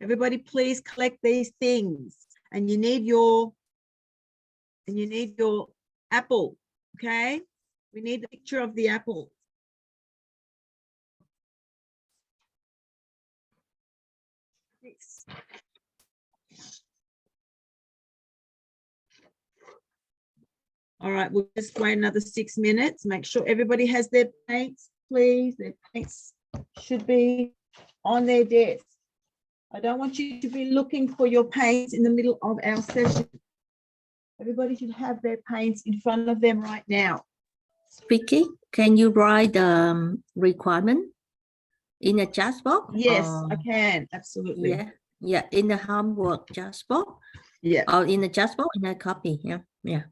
Everybody, please collect these things. And you need your apple, okay? We need the picture of the apple. All right, we'll just wait another 6 minutes. Make sure everybody has their paints, please. Their paints should be on their desk. I don't want you to be looking for your paints in the middle of our session. Everybody should have their paints in front of them right now. Vicki, can you write the requirement in a chat box? Yes, I can. Absolutely. Yeah, in the homework chat box. Yeah. Or in the chat box in a copy. Yeah.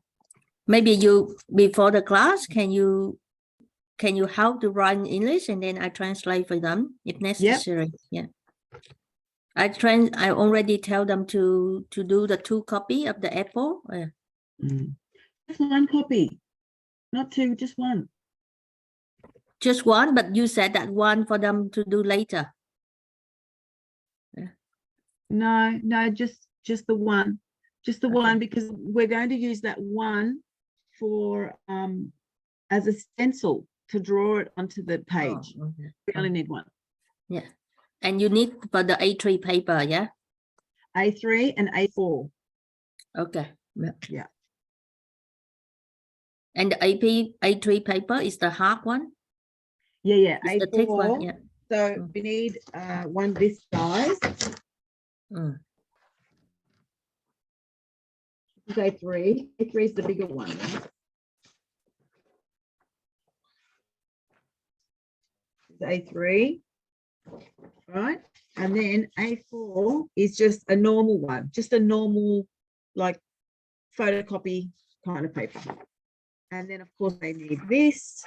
Maybe you before the class, can you help to write in English and then I translate for them if necessary? Yep. Yeah. I already tell them to do the 2 copy of the apple. Just 1 copy, not 2, just 1. Just 1, but you said that 1 for them to do later. No, just the 1. Just the 1, because we're going to use that 1 for as a stencil to draw it onto the page. Oh, okay. We only need 1. Yeah. And you need for the A3 paper, yeah? A3 and A4. Okay. Yeah. And the A3 paper is the hard one? Yeah. It's A4. the thick one, yeah. So we need one this size. It's A3. A3 is the bigger one. It's A3, right? And then A4 is just a normal one, just a normal like photocopy kind of paper. And then of course they need this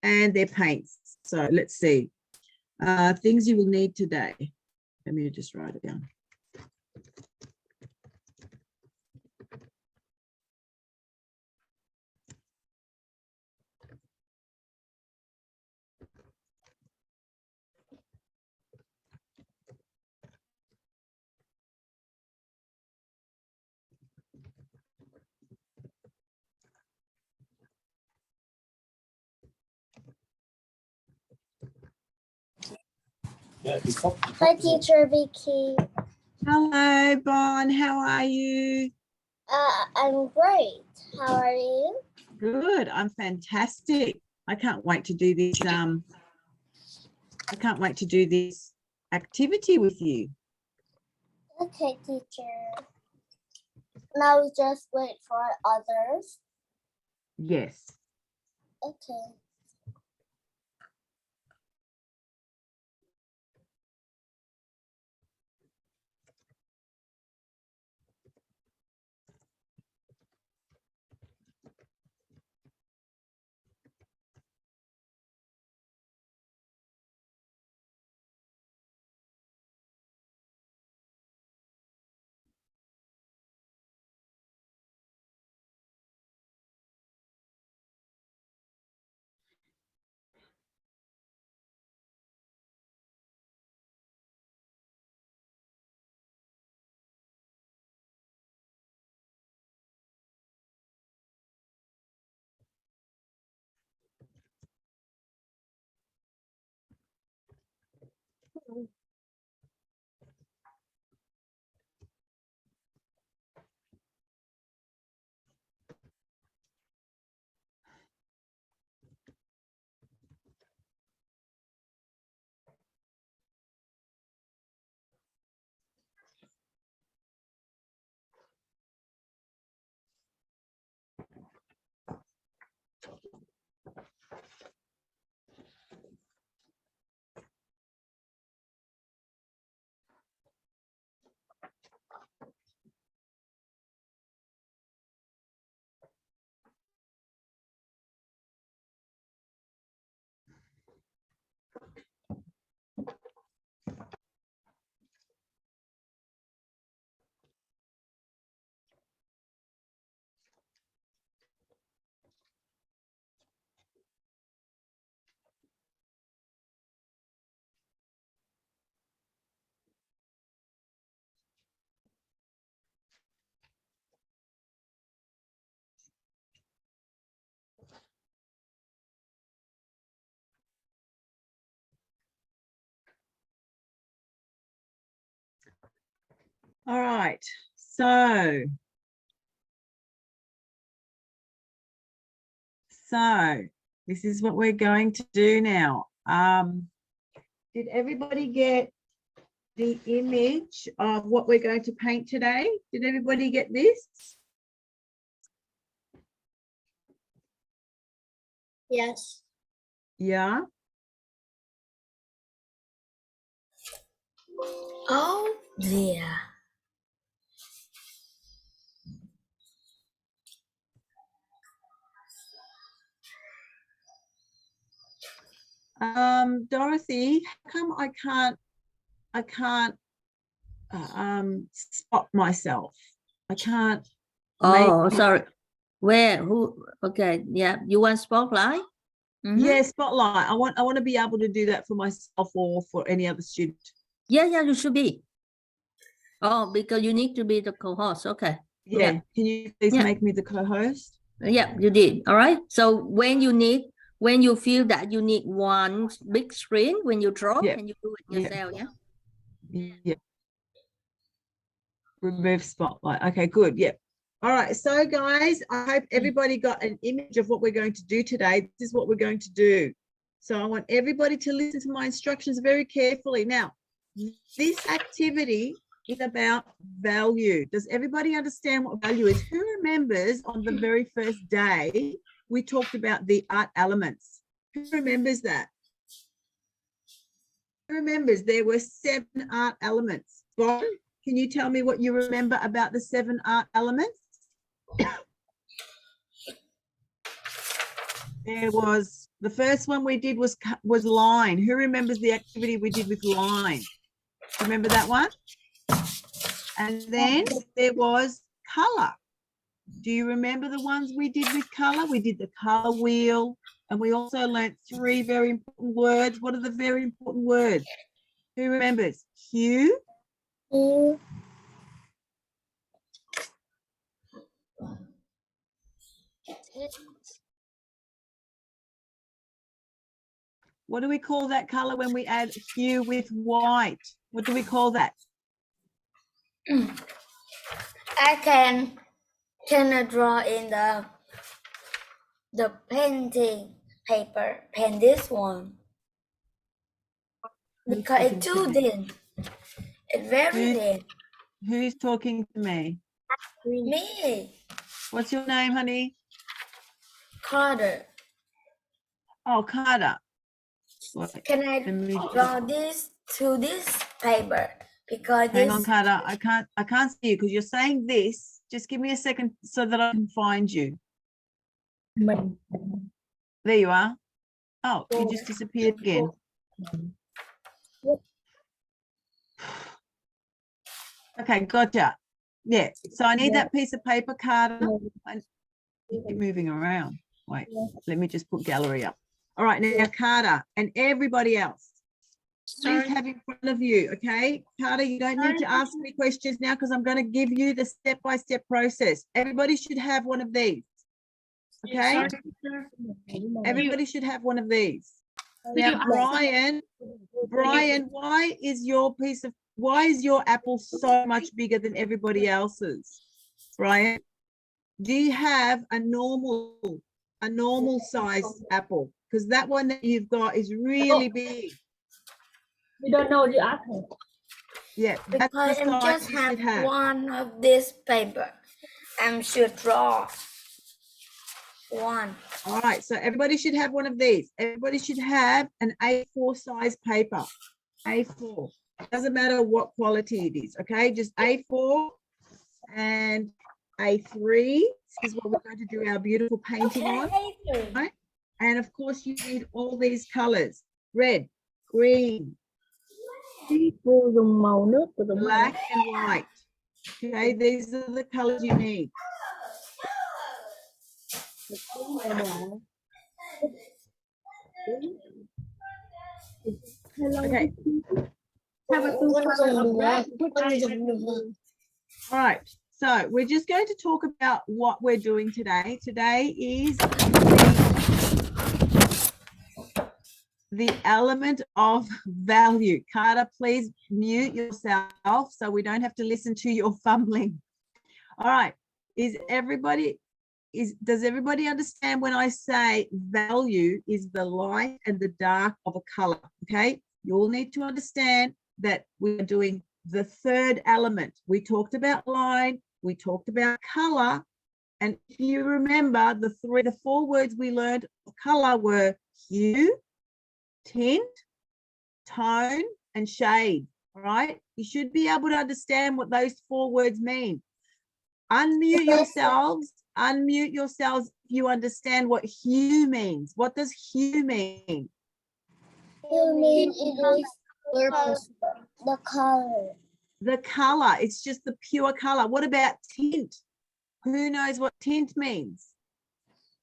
and their paints. So let's see. Things you will need today. Let me just write it down. Hi, Teacher Vicki. Hello, Bon. How are you? I'm great. How are you? Good. I'm fantastic. I can't wait to do this. I can't wait to do this activity with you. Okay, teacher. Now we just wait for others. Yes. Okay. All right. So this is what we're going to do now. Did everybody get the image of what we're going to paint today? Did everybody get this? Yes. Yeah. Oh dear. Dorothy, how come I can't spot myself? I can't Oh, make, sorry. Where? Who? Okay. Yeah. You want spotlight? Mhm. yeah, spotlight. I want to be able to do that for myself or for any other student. Yeah. Yeah. You should be. Oh, because you need to be the co-host. Okay. Yeah. Can you please Yeah. make me the co-host? Yeah, you did. All right. So when you feel that you need one big screen when you draw, Yeah. can you do it Yeah. yourself? Yeah. Yeah. Remove spotlight. Okay, good. Yep. All right. So guys, I hope everybody got an image of what we're going to do today. This is what we're going to do. So I want everybody to listen to my instructions very carefully. Now, this activity is about value. Does everybody understand what value is? Who remembers on the very first day we talked about the art elements? Who remembers that? Who remembers there were 7 art elements? Bon, can you tell me what you remember about the 7 art elements? There was, the first one we did was line. Who remembers the activity we did with line? Remember that one? And then there was color. Do you remember the ones we did with color? We did the color wheel, and we also learnt 3 very important words. What are the very important words? Who remembers? Hue. You. What do we call that color when we add hue with white? What do we call that? I can draw in the painting paper. Paint this one because it's too thin. It's very thin. Who's talking to me? Me, What's your name, honey? Carter. Oh, Carter. Wait, Can I let me draw this to this paper? Because hang this. on, Carter. I can't see you because you're saying this. Just give me a second so that I can find you. There you are. Oh, you just disappeared again. Okay, gotcha. Yeah, so I need that piece of paper, Carter. I keep moving around. Wait, let me just put gallery up. All right, now Carter and everybody else, please have in front of you, okay? Carter, you don't need to ask me questions now because I'm going to give you the step-by-step process. Everybody should have one of these, okay? Everybody should have one of these. Now, Brian, why is your apple so much bigger than everybody else's? Brian, do you have a normal size apple? Because that one that you've got is really big. We don't know, you ask her. Yeah, that's Because the I size just you should have. one of this paper. I should draw one. All right, so everybody should have one of these. Everybody should have an A4 size paper. A4. Doesn't matter what quality it is, okay? Just A4 and A3. This is what we're going to do our beautiful painting on. Right? And of course, you need all these colors: red, green, Cô dùng màu nước của dùng black, and white. Okay, these are the colors you need. Okay. All right, so we're just going to talk about what we're doing today. Today is the element of value. Carter, please mute yourself so we don't have to listen to your fumbling. All right. Does everybody understand when I say value is the light and the dark of a color? Okay. You all need to understand that we're doing the third element. We talked about line, we talked about color. And if you remember, the four words we learned of color were hue, tint, tone, and shade. All right. You should be able to understand what those four words mean. Unmute yourselves. Unmute yourselves if you understand what hue means. What does hue mean? You mean it is the color. The color. It's just the pure color. What about tint? Who knows what tint means?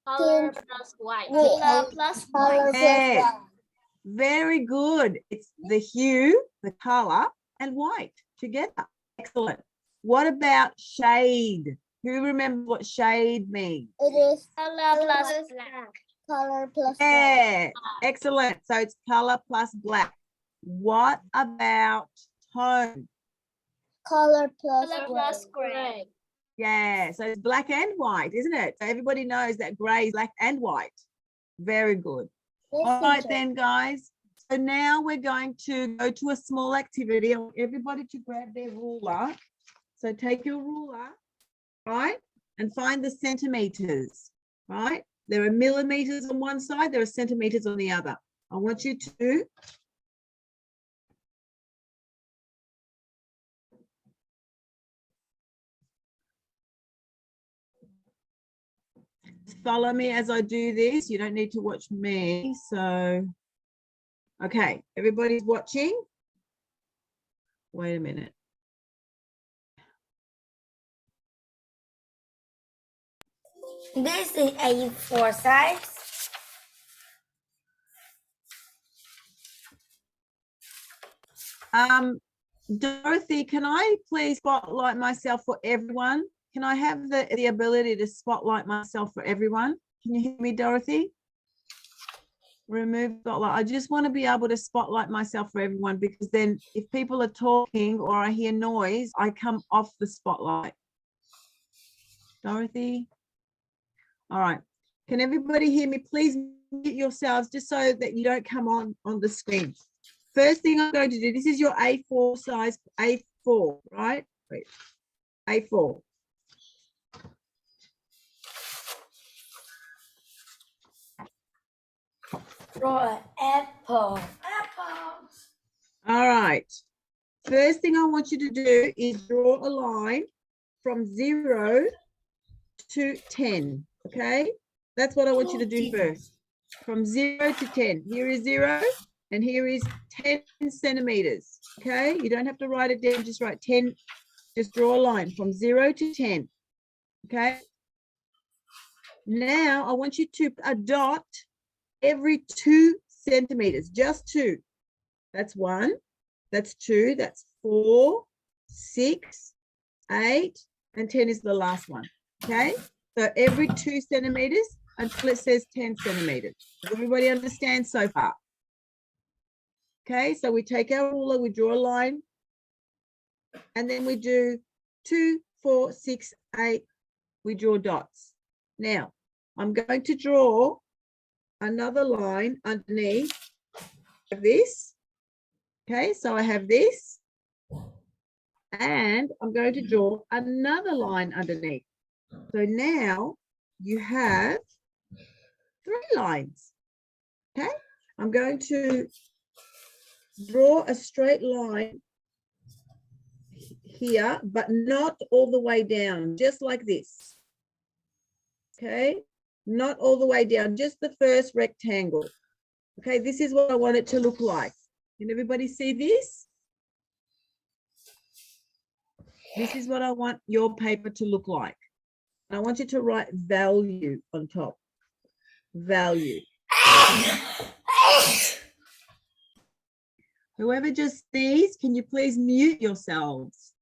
Color plus white. Color plus white. Yeah. Very good. It's the hue, the color, and white together. Excellent. What about shade? Who remembers what shade means? It is color plus black. Color plus black. Yeah, excellent. So it's color plus black. What about tone? Color plus Color gray. plus gray. Yeah, so it's black and white, isn't it? So everybody knows that gray is black and white. Very good. All right then, guys. So now we're going to go to a small activity. I want everybody to grab their ruler. So take your ruler, right, and find the centimeters, right? There are millimeters on one side, there are centimeters on the other. I want you to follow me as I do this. You don't need to watch me. So, okay, everybody's watching. Wait a minute. This is A4 size. Dorothy, can I please spotlight myself for everyone? Can I have the ability to spotlight myself for everyone? Can you hear me, Dorothy? Remove spotlight. I just want to be able to spotlight myself for everyone, because then if people are talking or I hear noise, I come off the spotlight. Dorothy? All right. Can everybody hear me? Please mute yourselves just so that you don't come on the screen. First thing I'm going to do, this is your A4 size, A4, right? Wait, A4. Draw an apple. Apple. All right. First thing I want you to do is draw a line from 0 to 10, okay? That's what I want you to do first. From 0 to 10. Here is 0 and here is 10 centimeters, okay? You don't have to write it down, just write 10. Just draw a line from 0 to 10, okay? Now I want you to put a dot every 2 centimeters, just 2. That's 1, that's 2, that's 4, 6, 8, and 10 is the last one, okay? So every 2 centimeters until it says 10 centimeters. Does everybody understand so far? Okay, so we take our ruler, we draw a line, and then we do 2, 4, 6, 8, we draw dots. Now, I'm going to draw another line underneath of this. Okay, so I have this, and I'm going to draw another line underneath. So now you have 3 lines. Okay, I'm going to draw a straight line here, but not all the way down, just like this. Okay, not all the way down, just the first rectangle. Okay, this is what I want it to look like. Can everybody see this? This is what I want your paper to look like. I want you to write value on top. Value. Whoever just sneezed, can you please mute yourselves?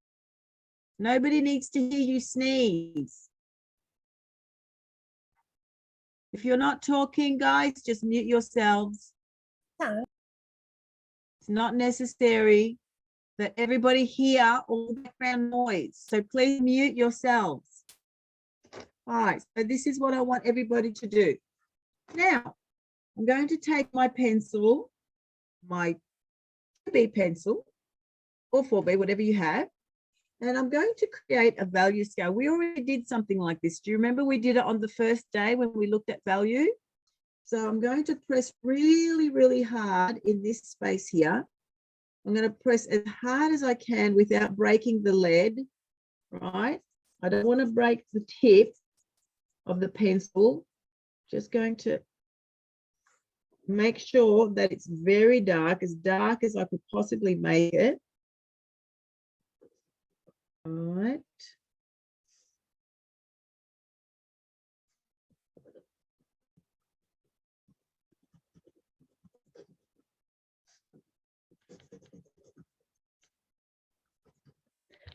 Nobody needs to hear you sneeze. If you're not talking, guys, just mute yourselves. thẳng. It's not necessary that everybody hear all the background noise. So please mute yourselves. All right, so this is what I want everybody to do. Now, I'm going to take my pencil, my 2B pencil, or 4B, whatever you have, and I'm going to create a value scale. We already did something like this. Do you remember we did it on the first day when we looked at value? So I'm going to press really, really hard in this space here. I'm going to press as hard as I can without breaking the lead, right? I don't want to break the tip of the pencil. Just going to make sure that it's very dark as I could possibly make it. All right.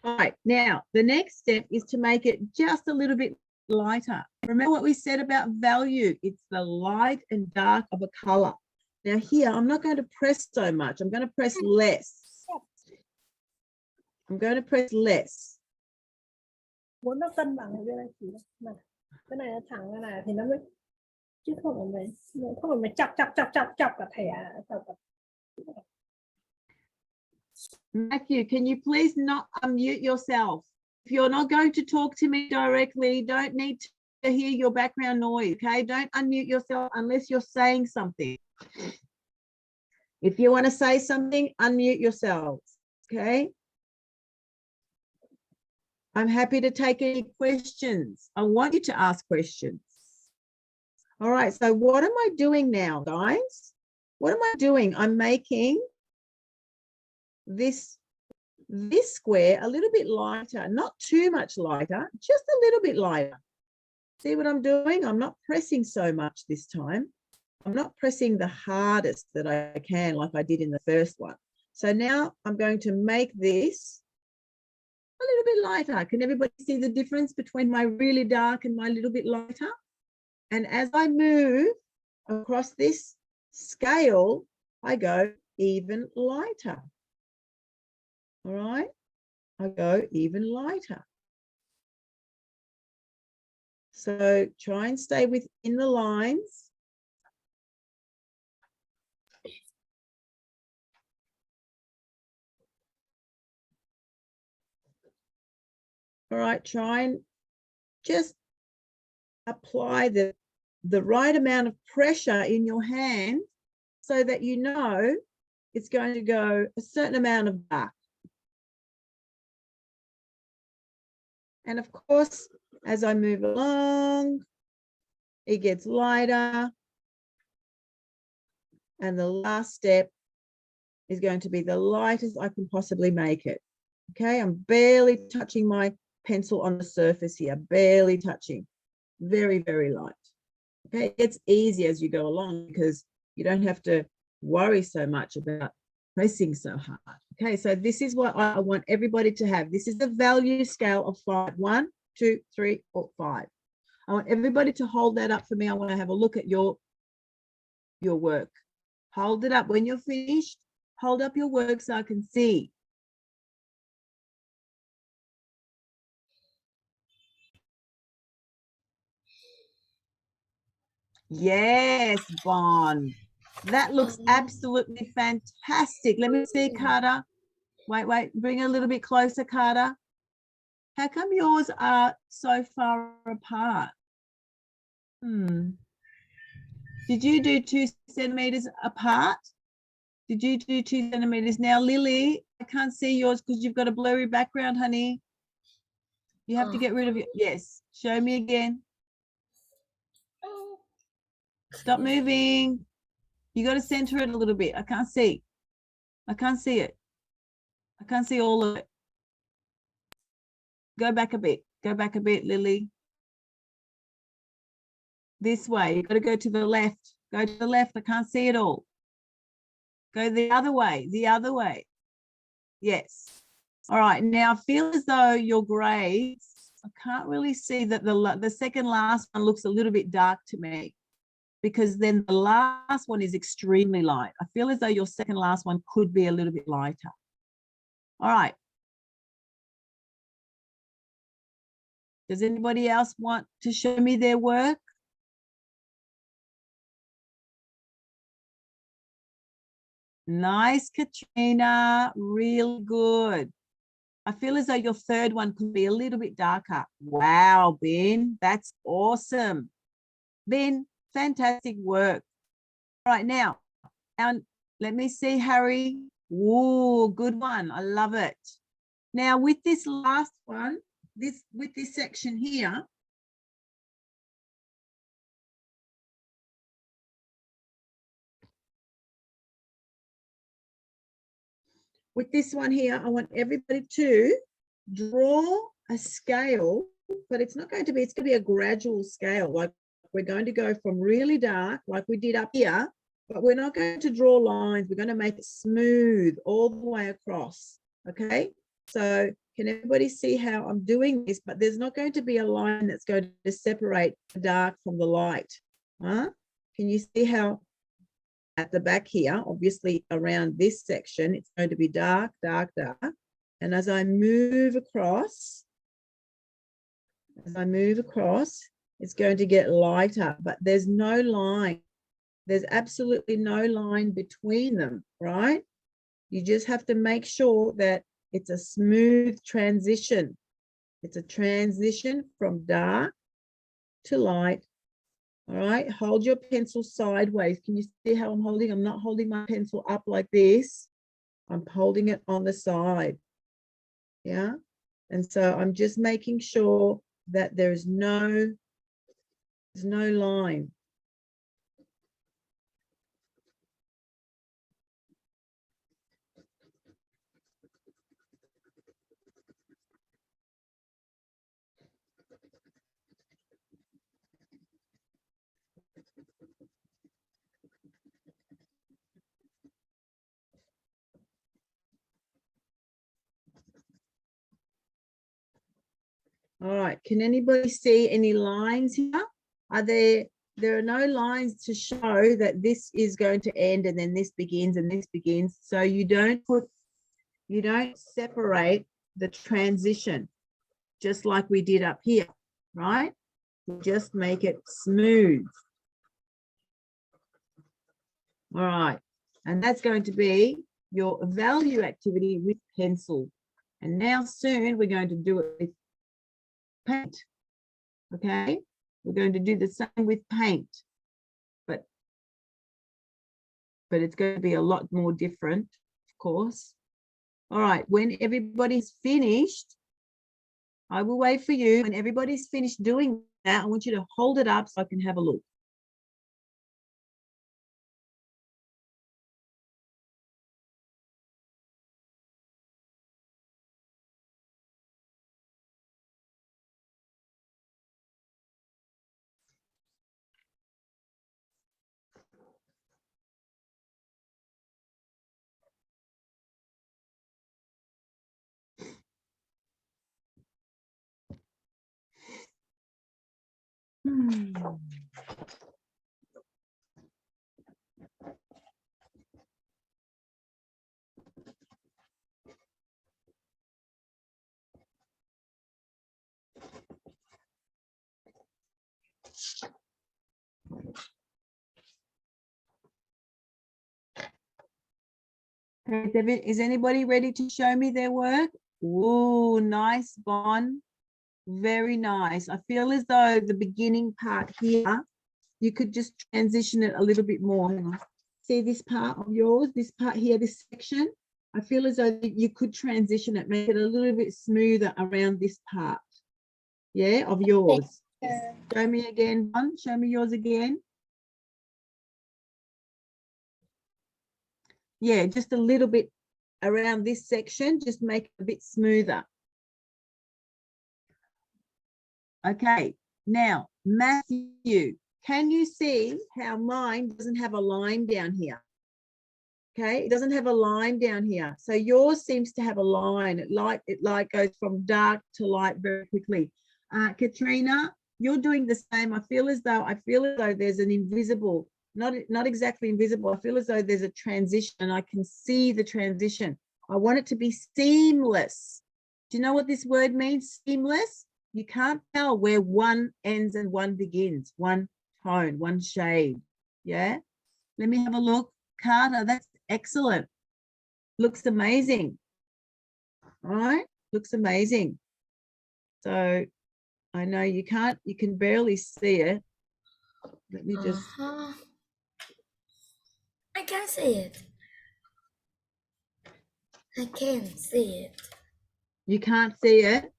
All right, now the next step is to make it just a little bit lighter. Remember what we said about value? It's the light and dark of a color. Now here, I'm not going to press so much. I'm going to press less. I'm going to press less. Muốn nó cân bằng cái này thì này. Cái này nó thẳng cái này thì nó mới chứ không phải mày chọc cả thẻ chọc cả. Matthew, can you please not unmute yourself? If you're not going to talk to me directly, don't need to hear your background noise, okay? Don't unmute yourself unless you're saying something. If you want to say something, unmute yourselves, okay? I'm happy to take any questions. I want you to ask questions. All right, so what am I doing now, guys? What am I doing? I'm making this square a little bit lighter, not too much lighter, just a little bit lighter. See what I'm doing? I'm not pressing so much this time. I'm not pressing the hardest that I can like I did in the first one. So now I'm going to make this a little bit lighter. Can everybody see the difference between my really dark and my little bit lighter? And as I move across this scale, I go even lighter. All right, I go even lighter. So try and stay within the lines. All right, try and just apply the right amount of pressure in your hand so that you know it's going to go a certain amount of dark. And of course, as I move along, it gets lighter. And the last step is going to be the lightest I can possibly make it. Okay, I'm barely touching my pencil on the surface here, barely touching. Very, very light. Okay, it gets easy as you go along because you don't have to worry so much about pressing so hard. Okay, so this is what I want everybody to have. This is the value scale of 5. 1, 2, 3, 4, 5. I want everybody to hold that up for me. I want to have a look at your work. Hold it up. When you're finished, hold up your work so I can see. Yes, Bon. That looks absolutely fantastic. Let me see, Carter. Wait, bring it a little bit closer, Carter. How come yours are so far apart? Did you do 2 centimeters apart? Did you do 2 centimeters? Now, Lily, I can't see yours because you've got a blurry background, honey. You have to get rid of it. Yes, show me again. Stop moving. You got to center it a little bit. I can't see. I can't see it. I can't see all of it. Go back a bit. Go back a bit, Lily. This way. You've got to go to the left. Go to the left. I can't see it all. Go the other way. The other way. Yes. All right. Now feel as though your grades, I can't really see that the second last one looks a little bit dark to me. because then the last one is extremely light. I feel as though your second last one could be a little bit lighter. All right. Does anybody else want to show me their work? Nice, Katrina, really good. I feel as though your third one could be a little bit darker. Wow, Ben, that's awesome. Ben, fantastic work. All right, now, let me see, Harry. Whoa, good one. I love it. Now, with this last one, with this section here, with this one here, I want everybody to draw a scale, but it's not going to be, it's going to be a gradual scale. Like we're going to go from really dark, like we did up here, but we're not going to draw lines. We're going to make it smooth all the way across. Okay. So can everybody see how I'm doing this? But there's not going to be a line that's going to separate the dark from the light. Huh? Can you see how at the back here, obviously around this section, it's going to be dark, dark, dark. And as I move across, it's going to get lighter, but there's no line. There's absolutely no line between them, right? You just have to make sure that it's a smooth transition. It's a transition from dark to light. All right, hold your pencil sideways. Can you see how I'm holding? I'm not holding my pencil up like this. I'm holding it on the side. Yeah, and so I'm just making sure that there's no line. All right, can anybody see any lines here? There are no lines to show that this is going to end and then this begins and this begins. So you don't separate the transition just like we did up here, right? Just make it smooth. All right, and that's going to be your value activity with pencil. And now soon we're going to do it with paint. Okay, we're going to do the same with paint, but it's going to be a lot more different, of course. All right, when everybody's finished, I will wait for you. When everybody's finished doing that, I want you to hold it up so I can have a look. Is anybody ready to show me their work? Whoa, nice, Bon. Very nice. I feel as though the beginning part here, you could just transition it a little bit more. Hang on. See this part of yours, this part here, this section? I feel as though you could transition it, make it a little bit smoother around this part. Yeah, of yours. Show me again, Bon. Show me yours again. Yeah, just a little bit around this section, just make it a bit smoother. Okay, now, Matthew, can you see how mine doesn't have a line down here? Okay, it doesn't have a line down here. So yours seems to have a line. It like goes from dark to light very quickly. Katrina, you're doing the same. I feel as though there's an invisible, not exactly invisible. I feel as though there's a transition and I can see the transition. I want it to be seamless. Do you know what this word means? Seamless. You can't tell where one ends and one begins, one tone, one shade. Yeah. Let me have a look. Carter, that's excellent. Looks amazing. All right. Looks amazing. So I know you can barely see it. Let me just, I can see it. I can see it. you can't see it.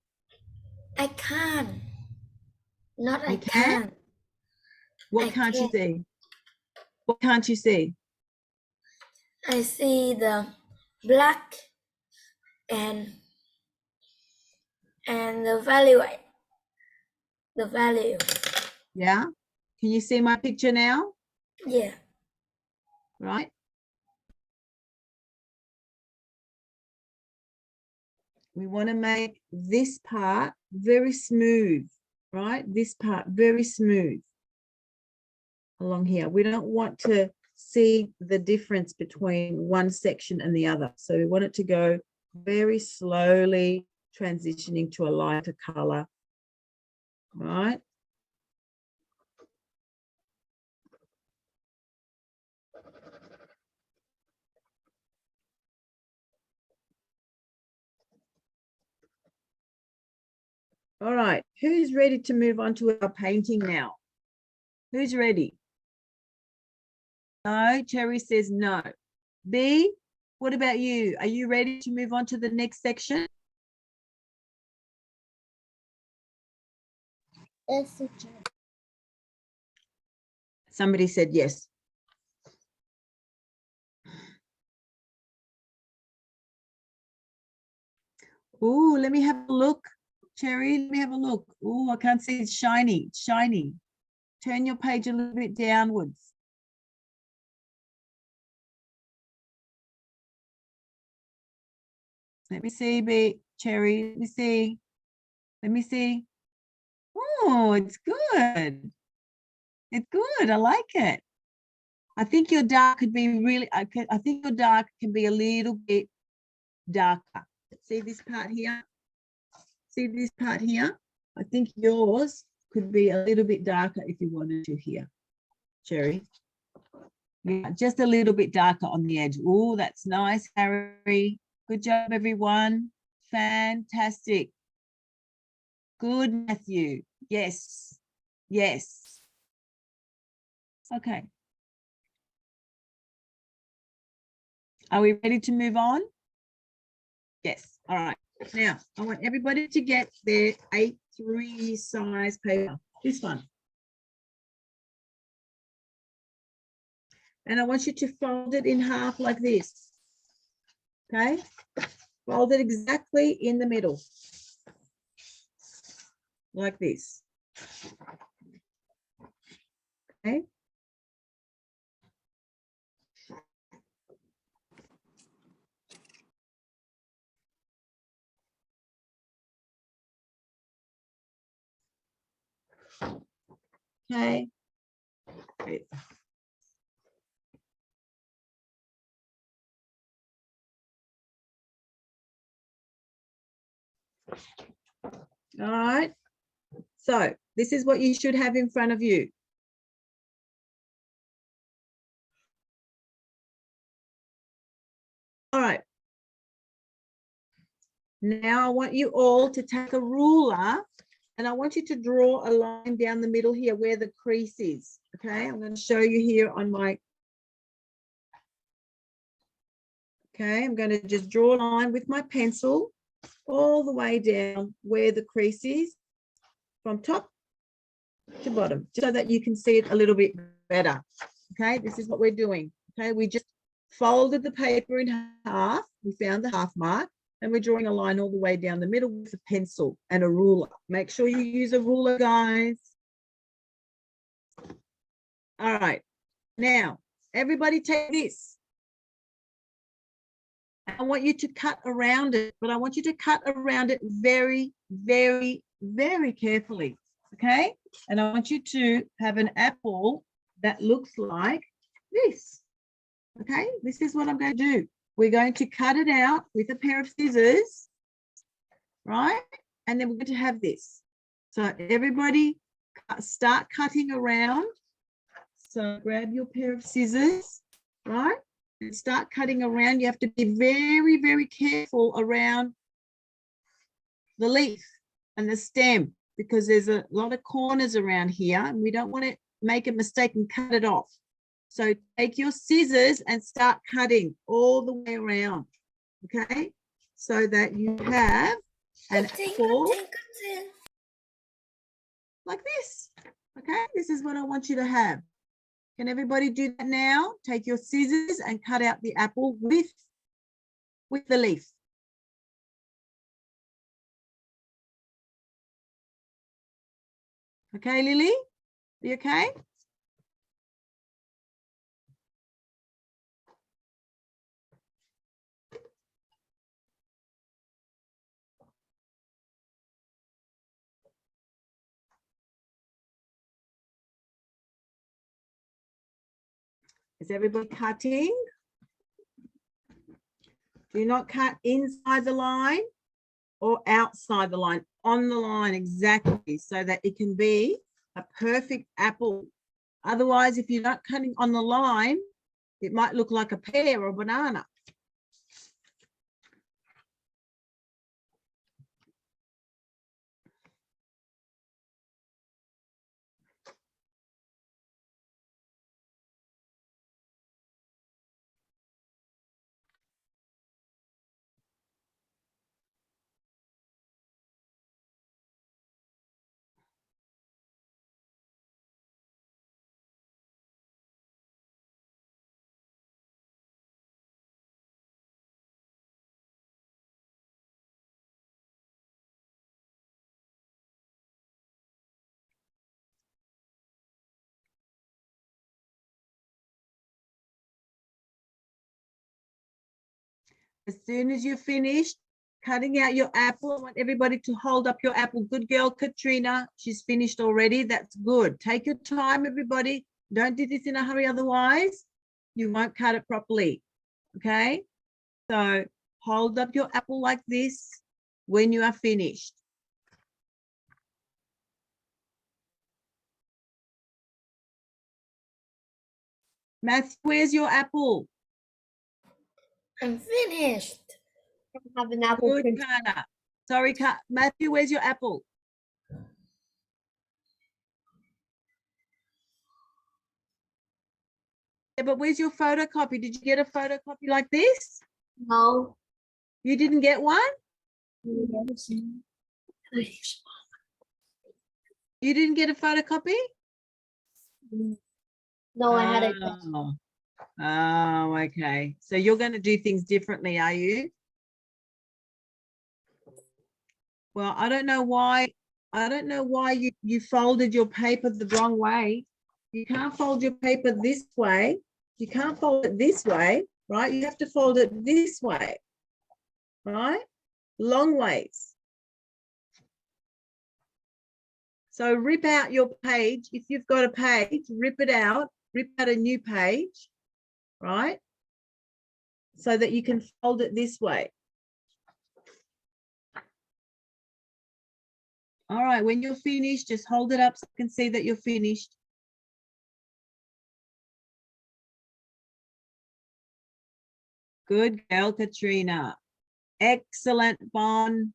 I can. Not I You can? can. What I can't you can. see? What can't you see? I see the black and the value. The value. Yeah. Can you see my picture now? Yeah. Right. We want to make this part very smooth, right? This part very smooth along here. We don't want to see the difference between one section and the other. So we want it to go very slowly, transitioning to a lighter color, right? All right, who's ready to move on to our painting now? Who's ready? No, Cherry says no. B, what about you? Are you ready to move on to the next section? Yes, teacher. Somebody said yes. Oh, let me have a look. Cherry, let me have a look. Oh, I can't see. It's shiny. It's shiny. Turn your page a little bit downwards. Let me see, Cherry. Let me see. Let me see. Oh, it's good. It's good. I like it. I think your dark could be really, I think your dark can be a little bit darker. See this part here? See this part here? I think yours could be a little bit darker if you wanted to here, Cherry. Yeah, just a little bit darker on the edge. Oh, that's nice, Harry. Good job, everyone. Fantastic. Good, Matthew. Yes. Yes. Okay. Are we ready to move on? Yes. All right. Now, I want everybody to get their A3 size paper. This one. And I want you to fold it in half like this. Okay? Fold it exactly in the middle. Like this. Okay? Okay. Great. All right. So this is what you should have in front of you. All right. Now I want you all to take a ruler and I want you to draw a line down the middle here where the crease is. Okay, I'm going to show you here on my. Okay, I'm going to just draw a line with my pencil all the way down where the crease is from top to bottom, just so that you can see it a little bit better. Okay, this is what we're doing. Okay, we just folded the paper in half. We found the half mark and we're drawing a line all the way down the middle with a pencil and a ruler. Make sure you use a ruler, guys. All right, now everybody take this. I want you to cut around it, but I want you to cut around it very, very, very carefully. Okay, and I want you to have an apple that looks like this. Okay, this is what I'm going to do. We're going to cut it out with a pair of scissors, right? And then we're going to have this. So everybody start cutting around. So grab your pair of scissors, right? And start cutting around. You have to be very, very careful around the leaf and the stem because there's a lot of corners around here and we don't want to make a mistake and cut it off. So take your scissors and start cutting all the way around, okay? So that you have an apple like this, okay? This is what I want you to have. Can everybody do that now? Take your scissors and cut out the apple with the leaf. Okay, Lily, you okay? Is everybody cutting? Do not cut inside the line or outside the line, on the line exactly, so that it can be a perfect apple. Otherwise, if you're not cutting on the line, it might look like a pear or a banana. As soon as you're finished cutting out your apple, I want everybody to hold up your apple. Good girl, Katrina. She's finished already. That's good. Take your time, everybody. Don't do this in a hurry, otherwise you won't cut it properly. Okay? So hold up your apple like this when you are finished. Matthew, where's your apple? I'm finished. I have an apple. Good, Carter. Sorry, Matthew, where's your apple? Yeah, but where's your photocopy? Did you get a photocopy like this? No. You didn't get one? You didn't get a photocopy? No, I had it. Oh, okay. So you're going to do things differently, are you? Well, I don't know why you folded your paper the wrong way. You can't fold your paper this way. You can't fold it this way, right? You have to fold it this way, right? Long ways. So rip out your page. If you've got a page, rip it out, rip out a new page, right? So that you can fold it this way. All right, when you're finished, just hold it up so I can see that you're finished. Good girl, Katrina. Excellent, Bon.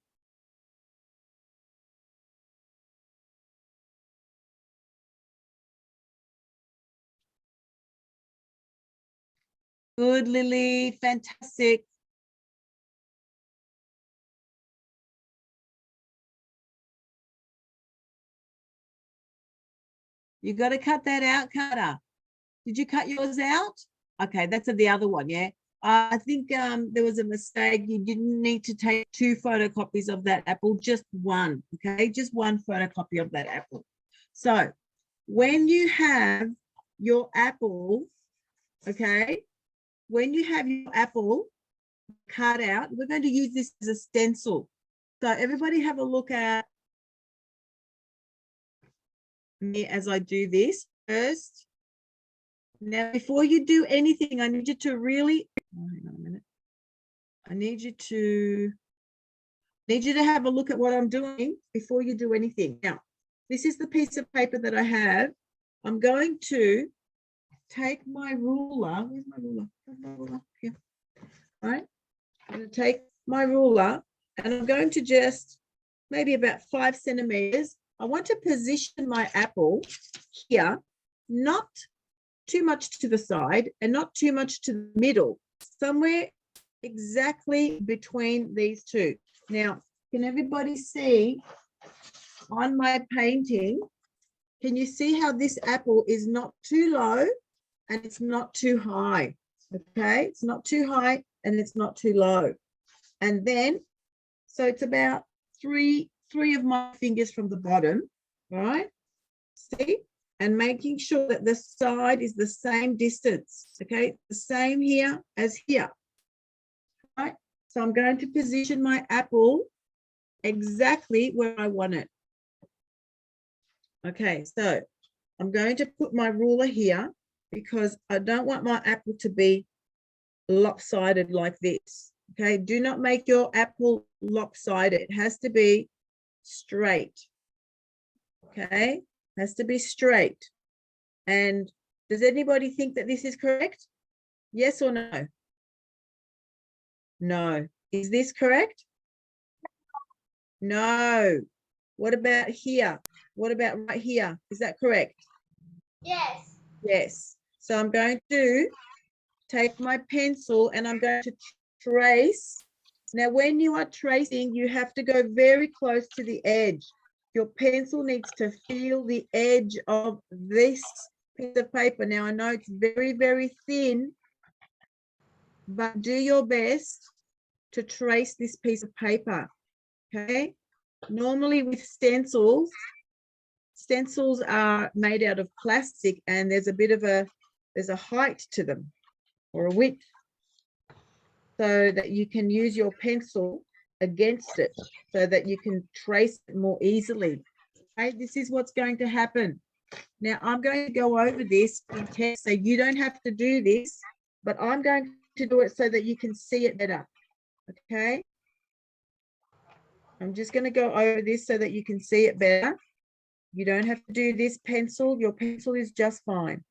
Good, Lily. Fantastic. You got to cut that out, Carter. Did you cut yours out? Okay, that's the other one, yeah. I think there was a mistake. You didn't need to take 2 photocopies of that apple, just one, okay? Just one photocopy of that apple. So when you have your apple, okay, when you have your apple cut out, we're going to use this as a stencil. So everybody have a look at me as I do this first. Now, before you do anything, I need you to really, oh, hang on a minute. I need you to have a look at what I'm doing before you do anything. Now, this is the piece of paper that I have. I'm going to take my ruler. Where's my ruler? Where's my ruler? Here. All right. I'm going to take my ruler and I'm going to just maybe about 5 centimeters. I want to position my apple here, not too much to the side and not too much to the middle, somewhere exactly between these two. Now, can everybody see on my painting, can you see how this apple is not too low and it's not too high? Okay, it's not too high and it's not too low. And then, so it's about three of my fingers from the bottom, right? See? And making sure that the side is the same distance, okay? The same here as here, right? So I'm going to position my apple exactly where I want it. Okay, so I'm going to put my ruler here because I don't want my apple to be lopsided like this, okay? Do not make your apple lopsided. It has to be straight, okay? Has to be straight. And does anybody think that this is correct? Yes or no? No. Is this correct? No. What about here? What about right here? Is that correct? Yes. Yes. So I'm going to take my pencil and I'm going to trace. Now, when you are tracing, you have to go very close to the edge. Your pencil needs to feel the edge of this piece of paper. Now, I know it's very, very thin, but do your best to trace this piece of paper, okay? Normally with stencils are made out of plastic and there's a height to them or a width so that you can use your pencil against it so that you can trace it more easily. Okay, this is what's going to happen. Now I'm going to go over this in text, so you don't have to do this, but I'm going to do it so that you can see it better. Okay. I'm just going to go over this so that you can see it better. You don't have to do this pencil. Your pencil is just fine.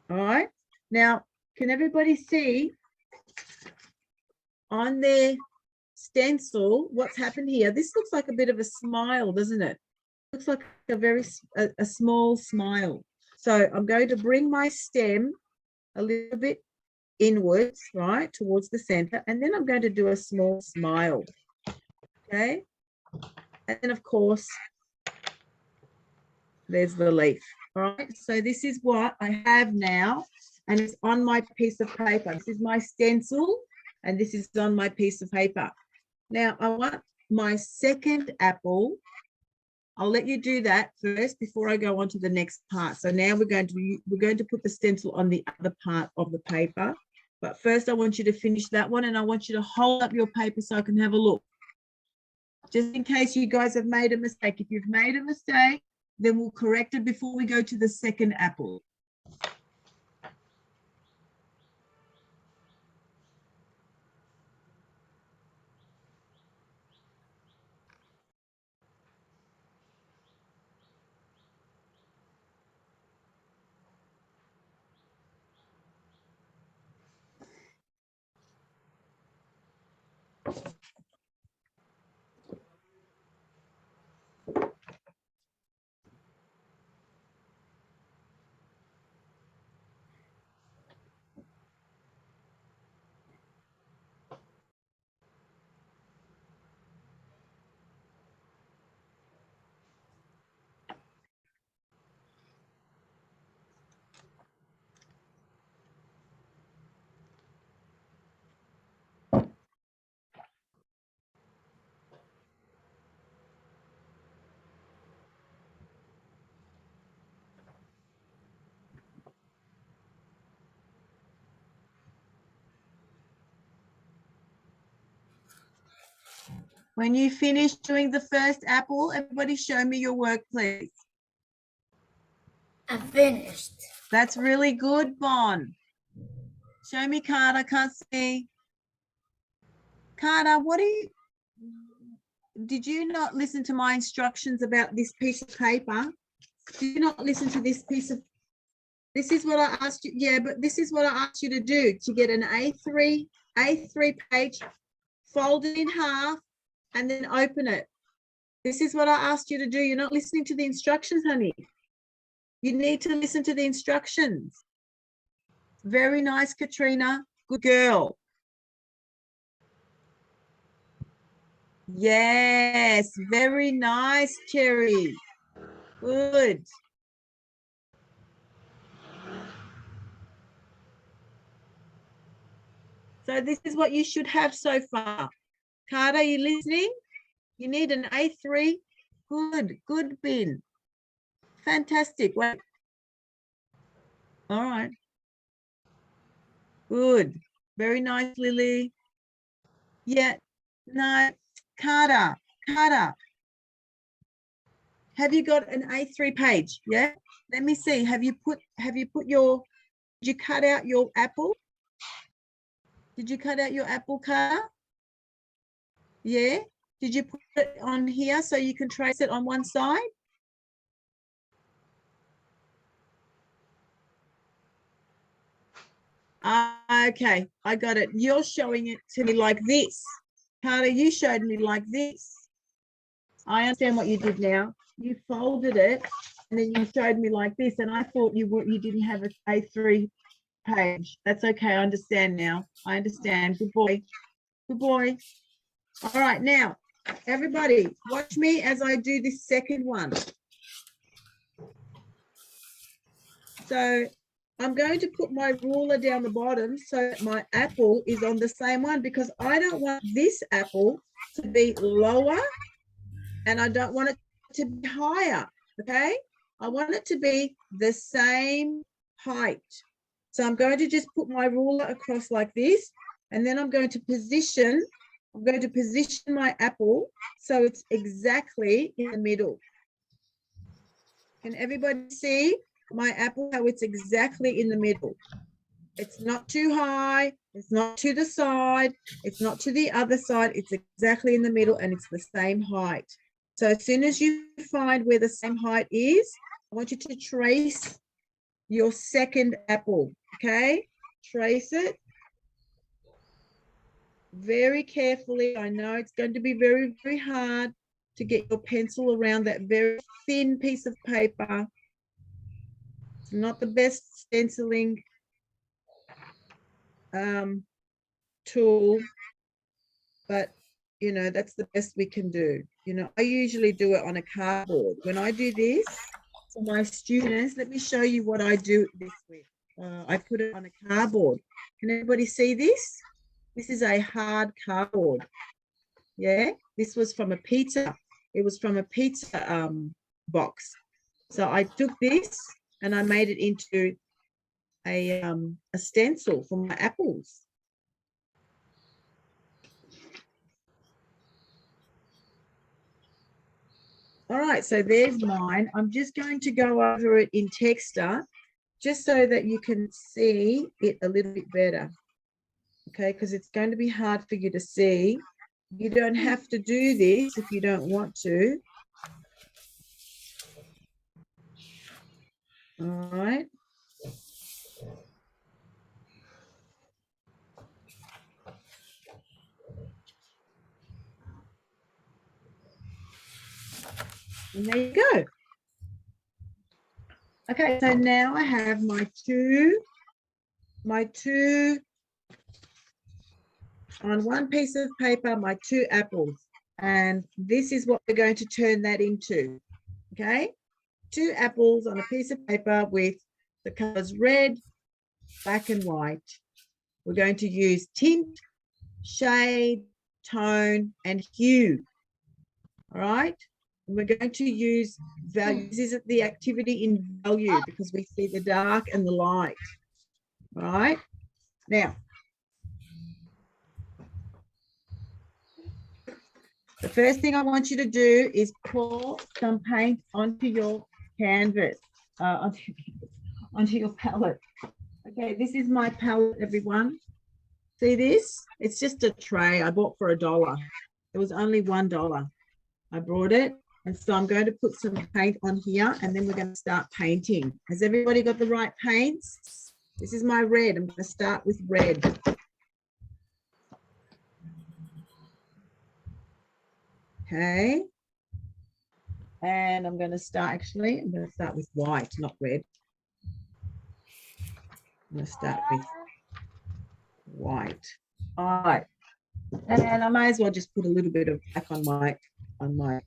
All right. Now, can everybody see on their stencil what's happened here? This looks like a bit of a smile, doesn't it? Looks like a small smile. So I'm going to bring my stem a little bit inwards, right, towards the center, and then I'm going to do a small smile. Okay. And then, of course, there's the leaf. All right. So this is what I have now, and it's on my piece of paper. This is my stencil, and this is on my piece of paper. Now I want my second apple. I'll let you do that first before I go on to the next part. So now we're going to put the stencil on the other part of the paper. But first I want you to finish that one, and I want you to hold up your paper so I can have a look. Just in case you guys have made a mistake. If you've made a mistake, then we'll correct it before we go to the second apple. When you finish doing the first apple, everybody show me your work, please. I'm finished. That's really good, Bon. Show me, Carter. Can't see. Carter, did you not listen to my instructions about this piece of paper? Did you not listen to this this is what I asked you. Yeah, but this is what I asked you to do, to get an A3 page, fold it in half, and then open it. This is what I asked you to do. You're not listening to the instructions, honey. You need to listen to the instructions. Very nice, Katrina. Good girl. Yes, very nice, Cherry. Good. So this is what you should have so far. Carter, are you listening? You need an A3. Good, Bin. Fantastic. Wait. All right. Good. Very nice, Lily. Yeah. No, Carter. Have you got an A3 page? Yeah. Let me see. Have you put your, did you cut out your apple? Did you cut out your apple, Carter? Yeah. Did you put it on here so you can trace it on one side? Okay, I got it. You're showing it to me like this. Carter, you showed me like this. I understand what you did now. You folded it and then you showed me like this, and I thought you didn't have an A3 page. That's okay. I understand now. I understand. Good boy. Good boy. All right, now, everybody, watch me as I do this second one. So I'm going to put my ruler down the bottom so that my apple is on the same one, because I don't want this apple to be lower and I don't want it to be higher, okay? I want it to be the same height. So I'm going to just put my ruler across like this, and then I'm going to position my apple so it's exactly in the middle. Can everybody see my apple, how it's exactly in the middle? It's not too high, it's not to the side, it's not to the other side, it's exactly in the middle, and it's the same height. So as soon as you find where the same height is, I want you to trace your second apple, okay? Trace it very carefully. I know it's going to be very, very hard to get your pencil around that very thin piece of paper. It's not the best stenciling tool, but you know, that's the best we can do. You know, I usually do it on a cardboard. When I do this for my students, let me show you what I do this with. I put it on a cardboard. Can everybody see this? This is a hard cardboard. Yeah, this was from a pizza. It was from a pizza box. So I took this and I made it into a stencil for my apples. All right, so there's mine. I'm just going to go over it in Texter just so that you can see it a little bit better. Okay, because it's going to be hard for you to see. You don't have to do this if you don't want to. All right. And there you go. Okay, so now I have my two on one piece of paper, my two apples. And this is what we're going to turn that into. Okay, two apples on a piece of paper with the colors red, black, and white. We're going to use tint, shade, tone, and hue. All right. And we're going to use value. This is the activity in value because we see the dark and the light. All right. Now, the first thing I want you to do is pour some paint onto your canvas. onto your palette. Okay, this is my palette, everyone. See this? It's just a tray I bought for $1. It was only $1. I brought it. And so I'm going to put some paint on here and then we're going to start painting. Has everybody got the right paints? This is my red. I'm going to start with red. Okay. And I'm going to start with white, not red. I'm going to start with white. All right. And I may as well just put a little bit of black on my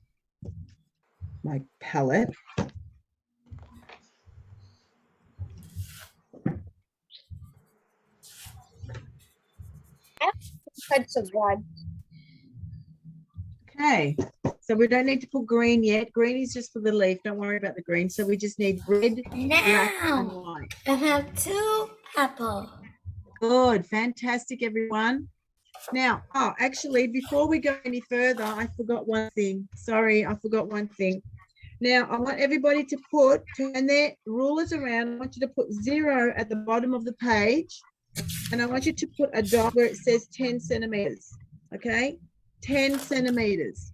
palette. Put some blood. Okay, so we don't need to put green yet. Green is just for the leaf. Don't worry about the green. So we just need red, black, and Now white. I have 2 apples. Good, fantastic, everyone. Now, actually, before we go any further, I forgot one thing. Sorry, I forgot one thing. Now, I want everybody to turn their rulers around. I want you to put 0 at the bottom of the page. And I want you to put a dot where it says 10 centimeters. Okay, 10 centimeters.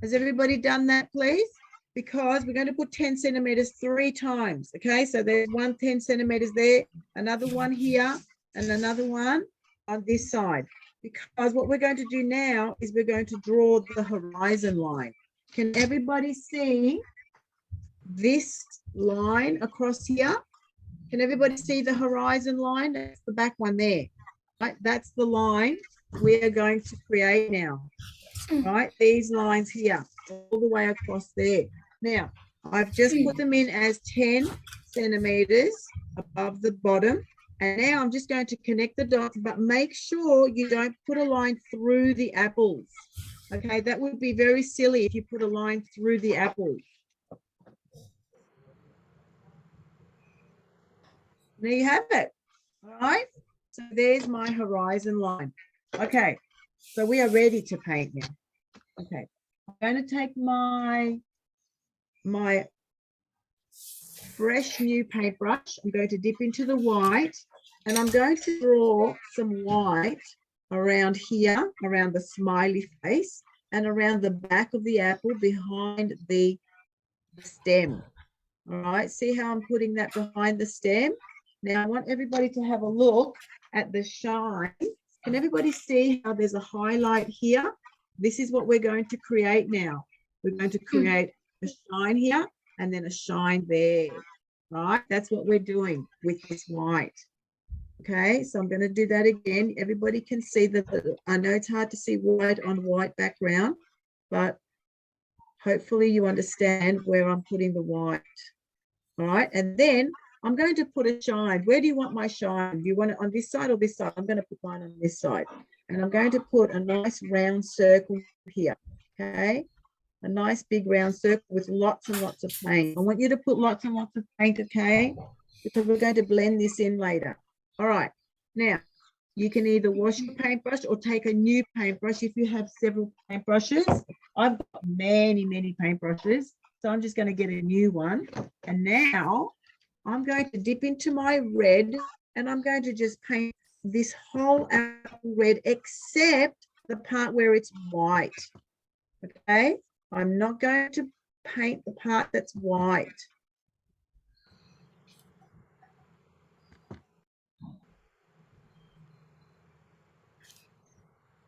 Has everybody done that, please? Because we're going to put 10 centimeters 3 times. Okay, so there's 10 centimeters there, another one here, and another one on this side. Because what we're going to do now is we're going to draw the horizon line. Can everybody see this line across here? Can everybody see the horizon line? That's the back one there. Right? That's the line we are going to create now. Right? These lines here, all the way across there. Now, I've just put them in as 10 centimeters above the bottom. And now I'm just going to connect the dots, but make sure you don't put a line through the apples. Okay, that would be very silly if you put a line through the apples. There you have it. All right. So there's my horizon line. Okay. So we are ready to paint now. Okay. I'm going to take my fresh new paintbrush. I'm going to dip into the white and I'm going to draw some white around here, around the smiley face and around the back of the apple behind the stem. All right. See how I'm putting that behind the stem? Now, I want everybody to have a look at the shine. Can everybody see how there's a highlight here? This is what we're going to create now. We're going to create a shine here and then a shine there, right? That's what we're doing with this white. Okay, so I'm going to do that again. Everybody can see that. I know it's hard to see white on white background, but hopefully you understand where I'm putting the white. All right, and then I'm going to put a shine. Where do you want my shine? Do you want it on this side or this side? I'm going to put mine on this side. And I'm going to put a nice round circle here, okay? A nice big round circle with lots and lots of paint. I want you to put lots and lots of paint, okay? Because we're going to blend this in later. All right. Now, you can either wash your paintbrush or take a new paintbrush if you have several paintbrushes. I've got many, many paintbrushes. So I'm just going to get a new one. And now I'm going to dip into my red and I'm going to just paint this whole apple red except the part where it's white. Okay, I'm not going to paint the part that's white.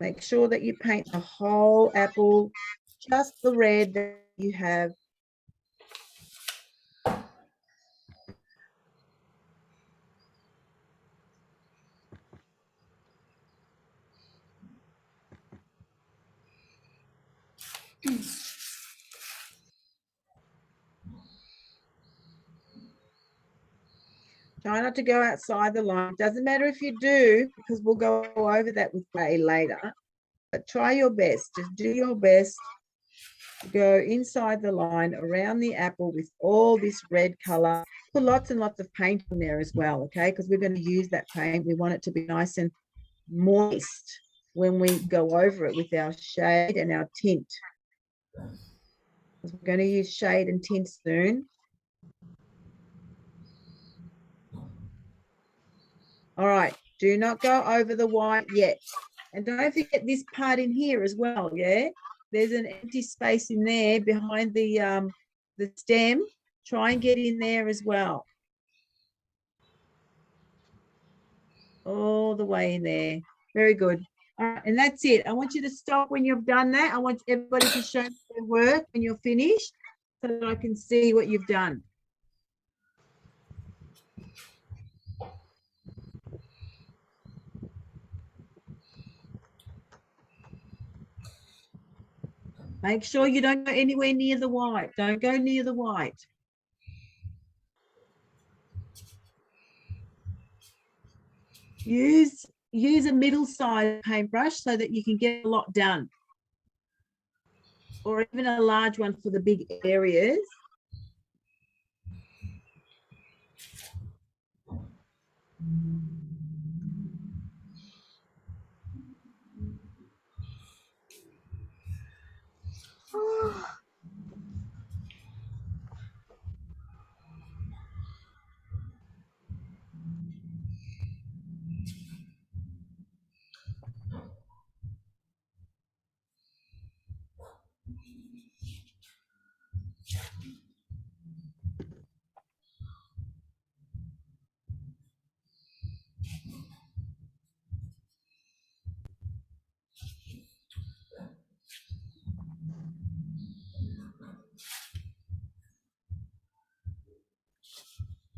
Make sure that you paint the whole apple, just the red that you have. Try not to go outside the line. Doesn't matter if you do, because we'll go over that with Ray later. But try your best. Just do your best to go inside the line around the apple with all this red color. Put lots and lots of paint in there as well, okay? Because we're going to use that paint. We want it to be nice and moist when we go over it with our shade and our tint. Because we're going to use shade and tint soon. All right, do not go over the white yet. And don't forget this part in here as well, yeah? There's an empty space in there behind the stem. Try and get in there as well. All the way in there. Very good. All right, and that's it. I want you to stop when you've done that. I want everybody to show me their work when you're finished so that I can see what you've done. Make sure you don't go anywhere near the white. Don't go near the white. Use a middle-sized paintbrush so that you can get a lot done. Or even a large one for the big areas.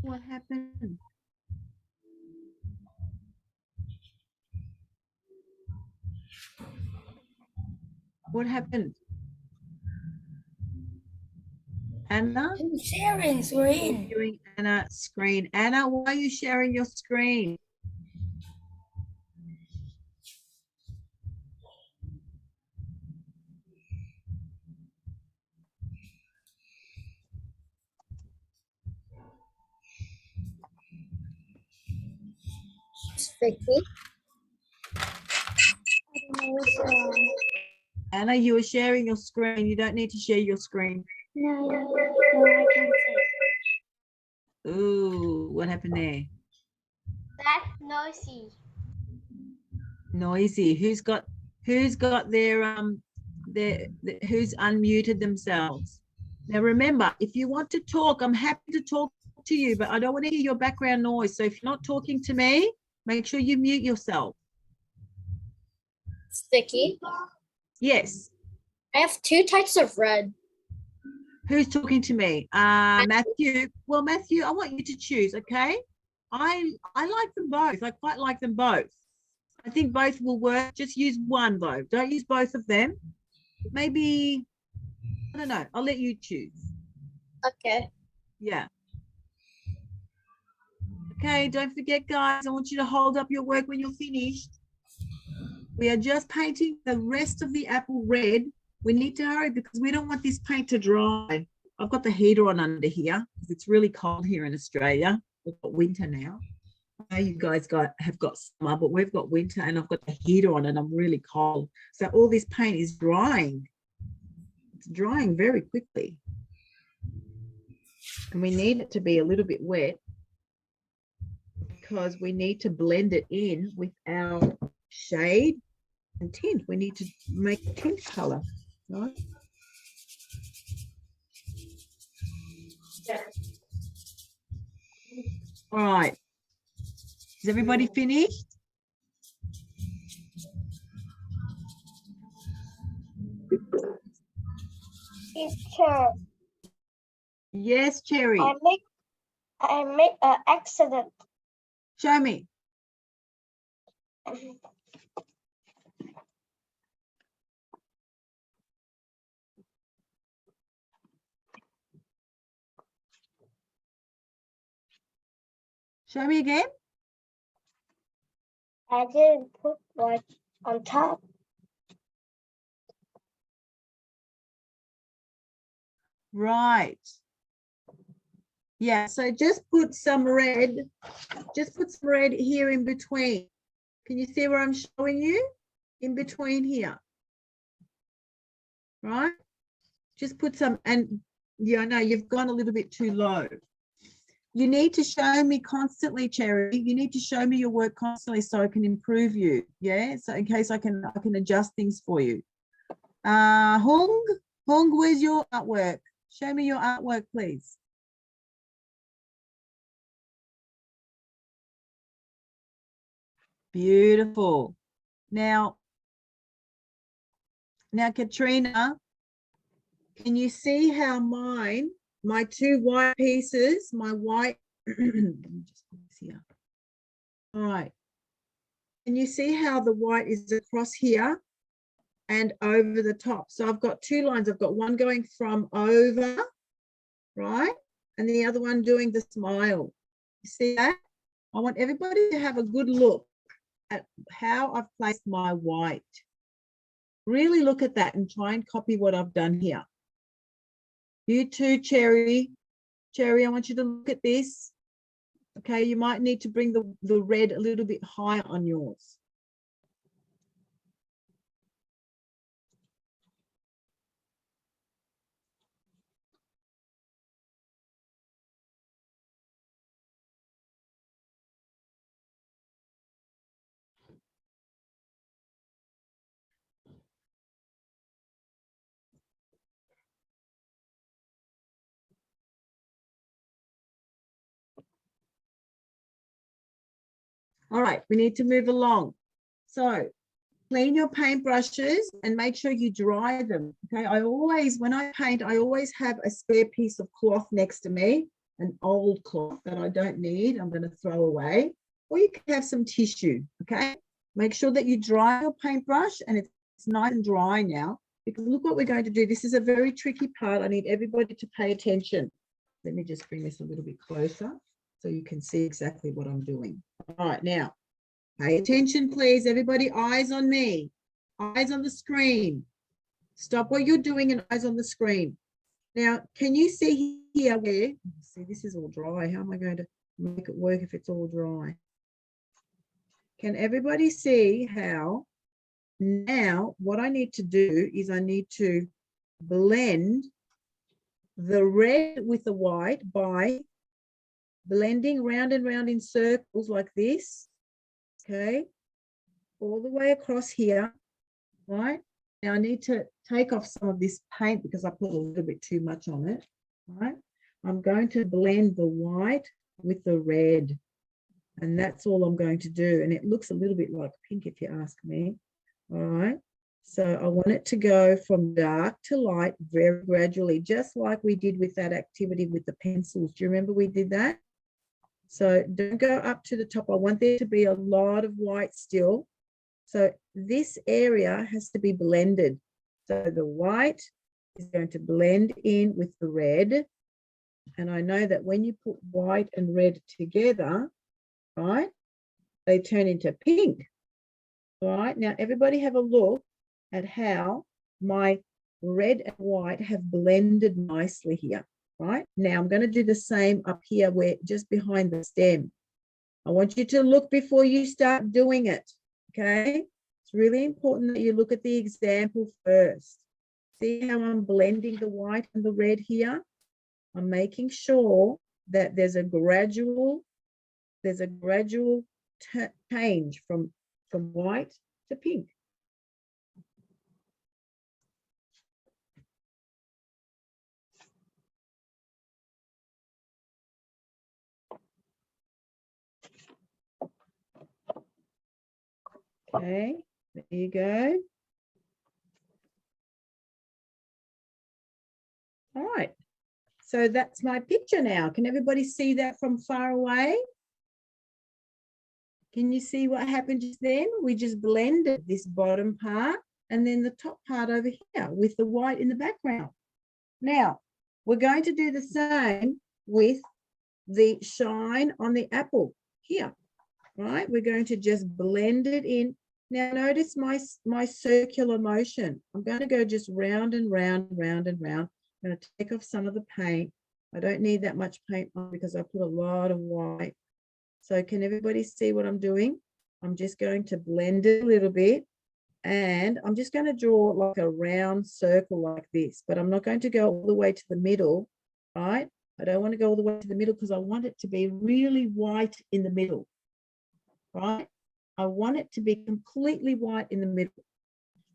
What happened? What happened? Anna? I'm sharing screen. Sharing Anna's screen. Anna, why are you sharing your screen? Vicky. Anna, you are sharing your screen. You don't need to share your screen. No, I can't say. Ooh, what happened there? That's noisy. Noisy. Who's got their who's unmuted themselves? Now remember, if you want to talk, I'm happy to talk to you, but I don't want to hear your background noise. So if you're not talking to me, make sure you mute yourself. Sticky. Yes. I have 2 types of red. Who's talking to me? Matthew. Well, Matthew, I want you to choose, okay? I like them both. I quite like them both. I think both will work. Just use one though. Don't use both of them. Maybe, I don't know. I'll let you choose. Okay. Yeah. Okay, don't forget, guys, I want you to hold up your work when you're finished. We are just painting the rest of the apple red. We need to hurry because we don't want this paint to dry. I've got the heater on under here because it's really cold here in Australia. We've got winter now. I know you guys have got summer, but we've got winter and I've got the heater on and I'm really cold. So all this paint is drying. It's drying very quickly. And we need it to be a little bit wet because we need to blend it in with our shade and tint. We need to make a tint color, right? All right. Is everybody finished? Teacher, Yes, Cherry. I make an accident. Show me. Show me again. I didn't put white on top. Right. Yeah, so just put some red here in between. Can you see where I'm showing you? In between here. Right? Just put some, and yeah, I know you've gone a little bit too low. You need to show me constantly, Cherry. You need to show me your work constantly so I can improve you. Yeah. So in case I can adjust things for you. Hung, where's your artwork? Show me your artwork, please. Beautiful. Now, Katrina, can you see how my two white pieces, my white, let me just put this here. All right. Can you see how the white is across here and over the top? So I've got two lines. I've got one going from over, right? And the other one doing the smile. You see that? I want everybody to have a good look at how I've placed my white. Really look at that and try and copy what I've done here. You too, Cherry. Cherry, I want you to look at this. Okay, you might need to bring the red a little bit higher on yours. All right, we need to move along. So clean your paintbrushes and make sure you dry them. Okay, when I paint, I always have a spare piece of cloth next to me, an old cloth that I don't need, I'm going to throw away, or you can have some tissue. Okay, make sure that you dry your paintbrush and it's nice and dry now, because look what we're going to do. This is a very tricky part. I need everybody to pay attention. Let me just bring this a little bit closer so you can see exactly what I'm doing. All right, now pay attention, please. Everybody, eyes on me. Eyes on the screen. Stop what you're doing and eyes on the screen. Now, can you see here where, see, this is all dry. How am I going to make it work if it's all dry? Can everybody see how now what I need to do is I need to blend the red with the white by blending round and round in circles like this. Okay, all the way across here, right? Now I need to take off some of this paint because I put a little bit too much on it, right? I'm going to blend the white with the red, and that's all I'm going to do. And it looks a little bit like pink if you ask me, all right? So I want it to go from dark to light very gradually, just like we did with that activity with the pencils. Do you remember we did that? So don't go up to the top. I want there to be a lot of white still. So this area has to be blended. So the white is going to blend in with the red. And I know that when you put white and red together, right, they turn into pink. Right, now everybody have a look at how my red and white have blended nicely here. Right, now I'm going to do the same up here where just behind the stem. I want you to look before you start doing it. Okay, it's really important that you look at the example first. See how I'm blending the white and the red here? I'm making sure that there's a gradual change from white to pink. Okay, there you go. All right, so that's my picture now. Can everybody see that from far away? Can you see what happened just then? We just blended this bottom part and then the top part over here with the white in the background. Now, we're going to do the same with the shine on the apple here, right? We're going to just blend it in. Now notice my circular motion. I'm going to go just round and round, round and round. I'm going to take off some of the paint. I don't need that much paint on because I put a lot of white. So can everybody see what I'm doing? I'm just going to blend it a little bit and I'm just going to draw like a round circle like this, but I'm not going to go all the way to the middle, right? I don't want to go all the way to the middle because I want it to be really white in the middle, right? I want it to be completely white in the middle.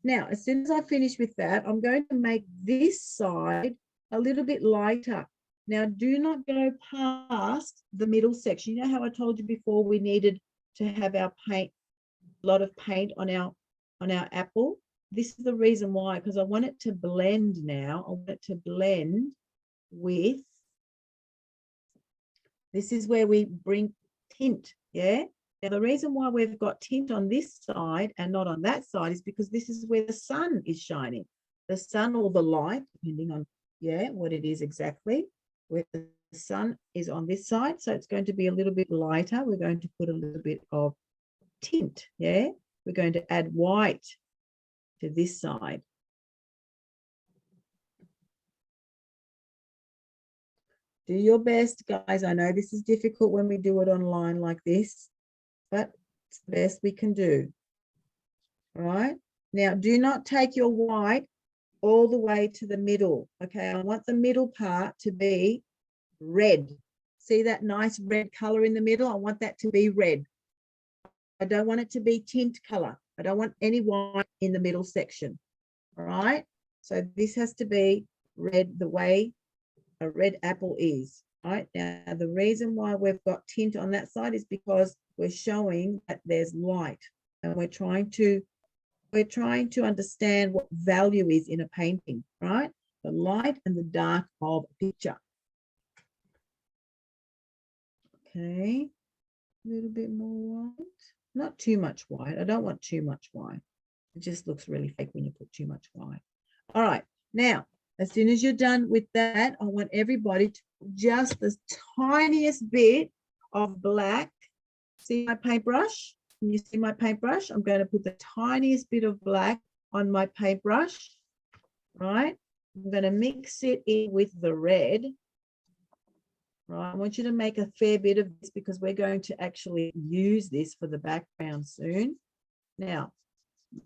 Now, as soon as I finish with that, I'm going to make this side a little bit lighter. Now, do not go past the middle section. You know how I told you before we needed to have our paint, a lot of paint on our apple? This is the reason why, because I want it to blend now. I want it to blend with, this is where we bring tint, yeah? Now, the reason why we've got tint on this side and not on that side is because this is where the sun is shining. The sun or the light, depending on, yeah, what it is exactly, where the sun is on this side. So it's going to be a little bit lighter. We're going to put a little bit of tint, yeah? We're going to add white to this side. Do your best, guys. I know this is difficult when we do it online like this, but it's the best we can do. All right. Now, do not take your white all the way to the middle. Okay, I want the middle part to be red. See that nice red color in the middle? I want that to be red. I don't want it to be tint color. I don't want any white in the middle section. All right. So this has to be red the way a red apple is. Right now, the reason why we've got tint on that side is because we're showing that there's light, and we're trying to understand what value is in a painting, right? The light and the dark of a picture. Okay, a little bit more white, not too much white. I don't want too much white. It just looks really fake when you put too much white. All right, now, as soon as you're done with that, I want everybody to put just the tiniest bit of black. See my paintbrush? Can you see my paintbrush? I'm going to put the tiniest bit of black on my paintbrush, right? I'm going to mix it in with the red. Right, I want you to make a fair bit of this because we're going to actually use this for the background soon. Now, what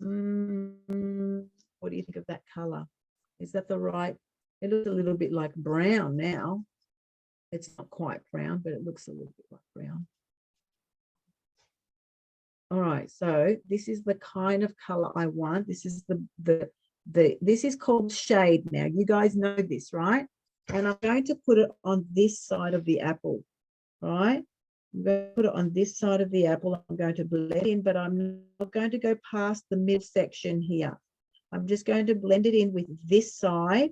do you think of that color? Is that the right? It looks a little bit like brown now. It's not quite brown, but it looks a little bit like brown. All right, so this is the kind of color I want. This is this is called shade now. You guys know this, right? And I'm going to put it on this side of the apple, right? I'm going to put it on this side of the apple. I'm going to blend in, but I'm not going to go past the mid section here. I'm just going to blend it in with this side,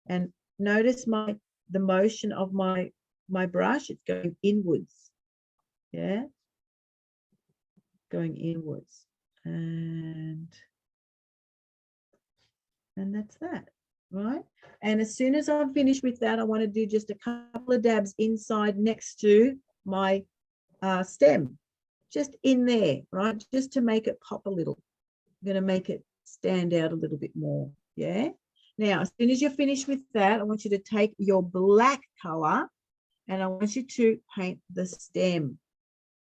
and notice the motion of my brush. It's going inwards, yeah, going inwards, and that's that, right? And as soon as I'm finished with that, I want to do just a couple of dabs inside next to my stem, just in there, right? Just to make it pop a little. I'm going to make it stand out a little bit more, yeah? Now, as soon as you're finished with that, I want you to take your black color and I want you to paint the stem,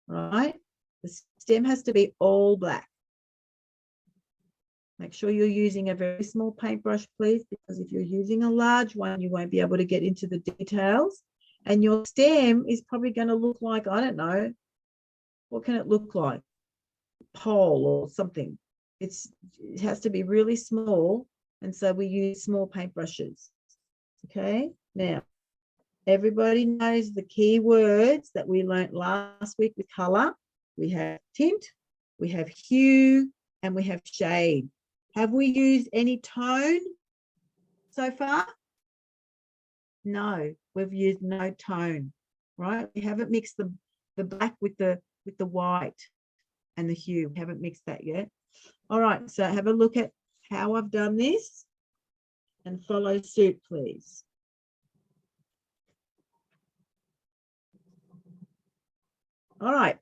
right? The stem has to be all black. Make sure you're using a very small paintbrush, please, because if you're using a large one, you won't be able to get into the details. And your stem is probably going to look like, I don't know, what can it look like? Pole or something. It has to be really small, and so we use small paintbrushes. Okay, now everybody knows the key words that we learned last week with color. We have tint, we have hue, and we have shade. Have we used any tone so far? No, we've used no tone, right? We haven't mixed the black with the white and the hue. We haven't mixed that yet. All right, so have a look at how I've done this and follow suit, please. All right,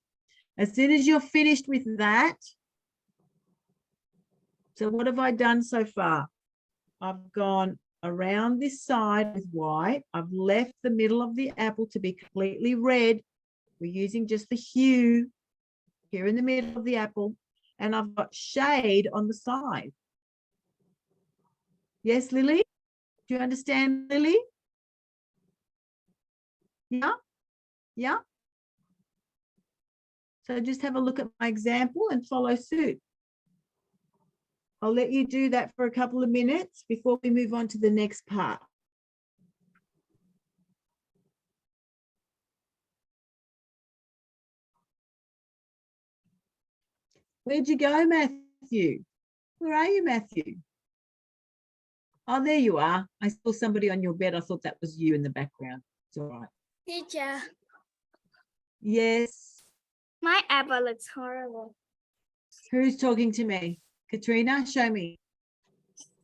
as soon as you're finished with that, so what have I done so far? I've gone around this side with white. I've left the middle of the apple to be completely red. We're using just the hue here in the middle of the apple, and I've got shade on the side. Yes, Lily? Do you understand, Lily? Yeah, yeah. So just have a look at my example and follow suit. I'll let you do that for a couple of minutes before we move on to the next part. Where'd you go, Matthew? Where are you, Matthew? Oh, there you are. I saw somebody on your bed. I thought that was you in the background. It's all right. Teacher, Yes. my apple looks horrible. Who's talking to me? Katrina, show me.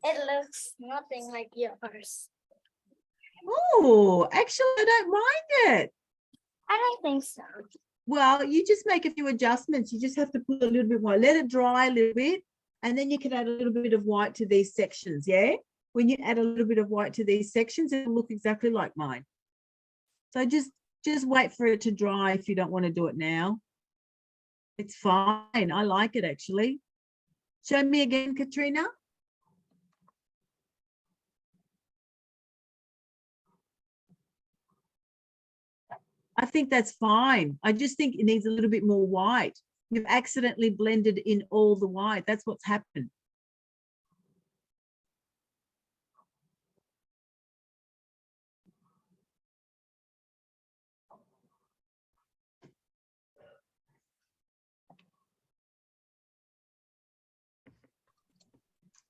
It looks nothing like yours. Oh, actually, I don't mind it. I don't think so. Well, you just make a few adjustments. You just have to put a little bit more, let it dry a little bit, and then you can add a little bit of white to these sections, yeah? When you add a little bit of white to these sections, it'll look exactly like mine. So just wait for it to dry if you don't want to do it now. It's fine. I like it, actually. Show me again, Katrina. I think that's fine. I just think it needs a little bit more white. You've accidentally blended in all the white. That's what's happened.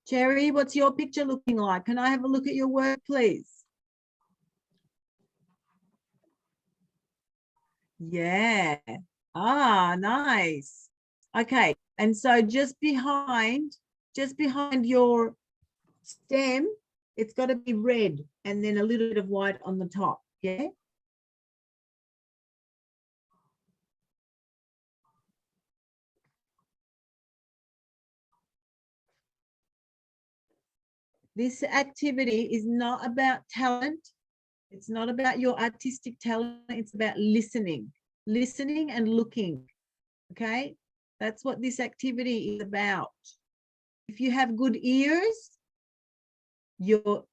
Cherry, what's your picture looking like? Can I have a look at your work, please? Yeah. Ah, nice. Okay. And so just behind your stem, it's got to be red and then a little bit of white on the top. Yeah. This activity is not about talent. It's not about your artistic talent. It's about listening and looking. Okay. That's what this activity is about. If you have good ears, you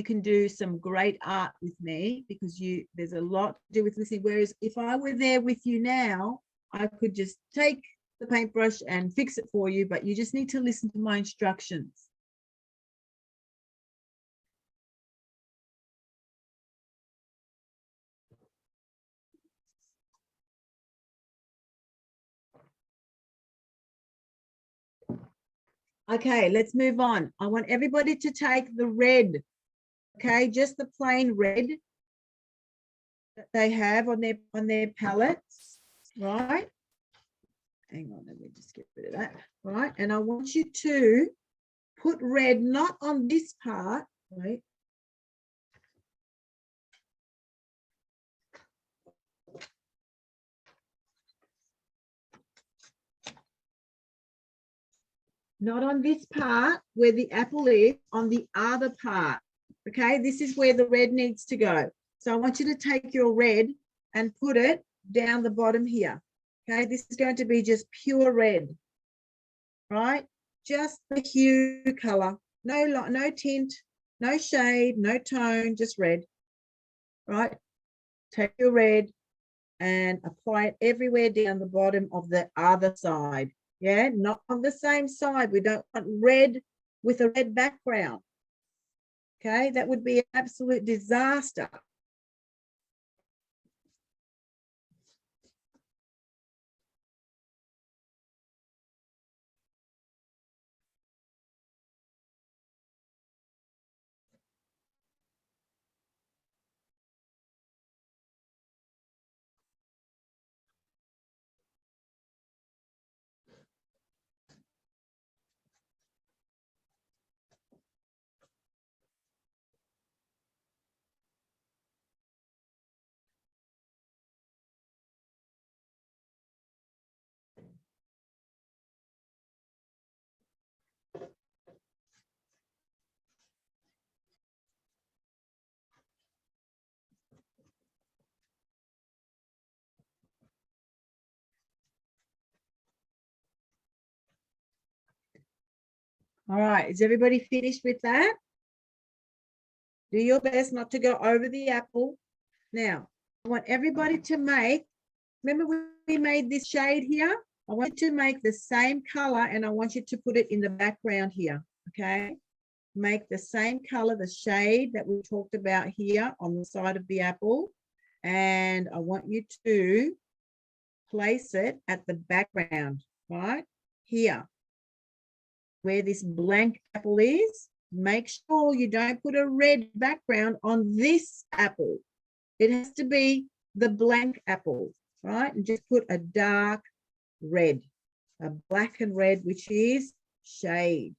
can do some great art with me because there's a lot to do with listening. Whereas if I were there with you now, I could just take the paintbrush and fix it for you, but you just need to listen to my instructions. Okay, let's move on. I want everybody to take the red, okay, just the plain red that they have on their palettes, right? Hang on, let me just get rid of that, right? And I want you to put red not on this part, right? Not on this part where the apple is, on the other part. Okay, this is where the red needs to go. So I want you to take your red and put it down the bottom here. Okay, this is going to be just pure red, right? Just the hue color, no tint, no shade, no tone, just red, right? Take your red and apply it everywhere down the bottom of the other side. Yeah, not on the same side. We don't want red with a red background. Okay, that would be an absolute disaster. All right, is everybody finished with that? Do your best not to go over the apple. Now, I want everybody to make, remember we made this shade here? I want you to make the same color and I want you to put it in the background here, okay? Make the same color, the shade that we talked about here on the side of the apple. And I want you to place it at the background, right? Here, where this blank apple is. Make sure you don't put a red background on this apple. It has to be the blank apple, right? And just put a dark red, a black and red, which is shade.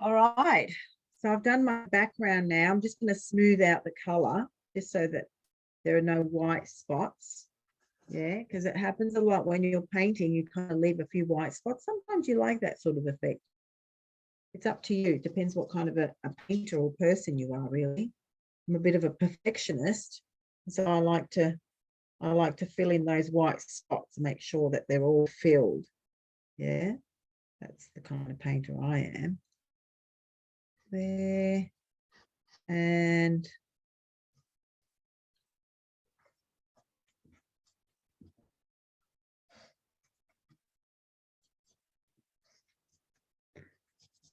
All right, so I've done my background now. I'm just going to smooth out the color just so that there are no white spots. Yeah, because it happens a lot when you're painting, you kind of leave a few white spots. Sometimes you like that sort of effect. It's up to you. It depends what kind of a painter or person you are, really. I'm a bit of a perfectionist, so I like to fill in those white spots, make sure that they're all filled. Yeah, that's the kind of painter I am. There, and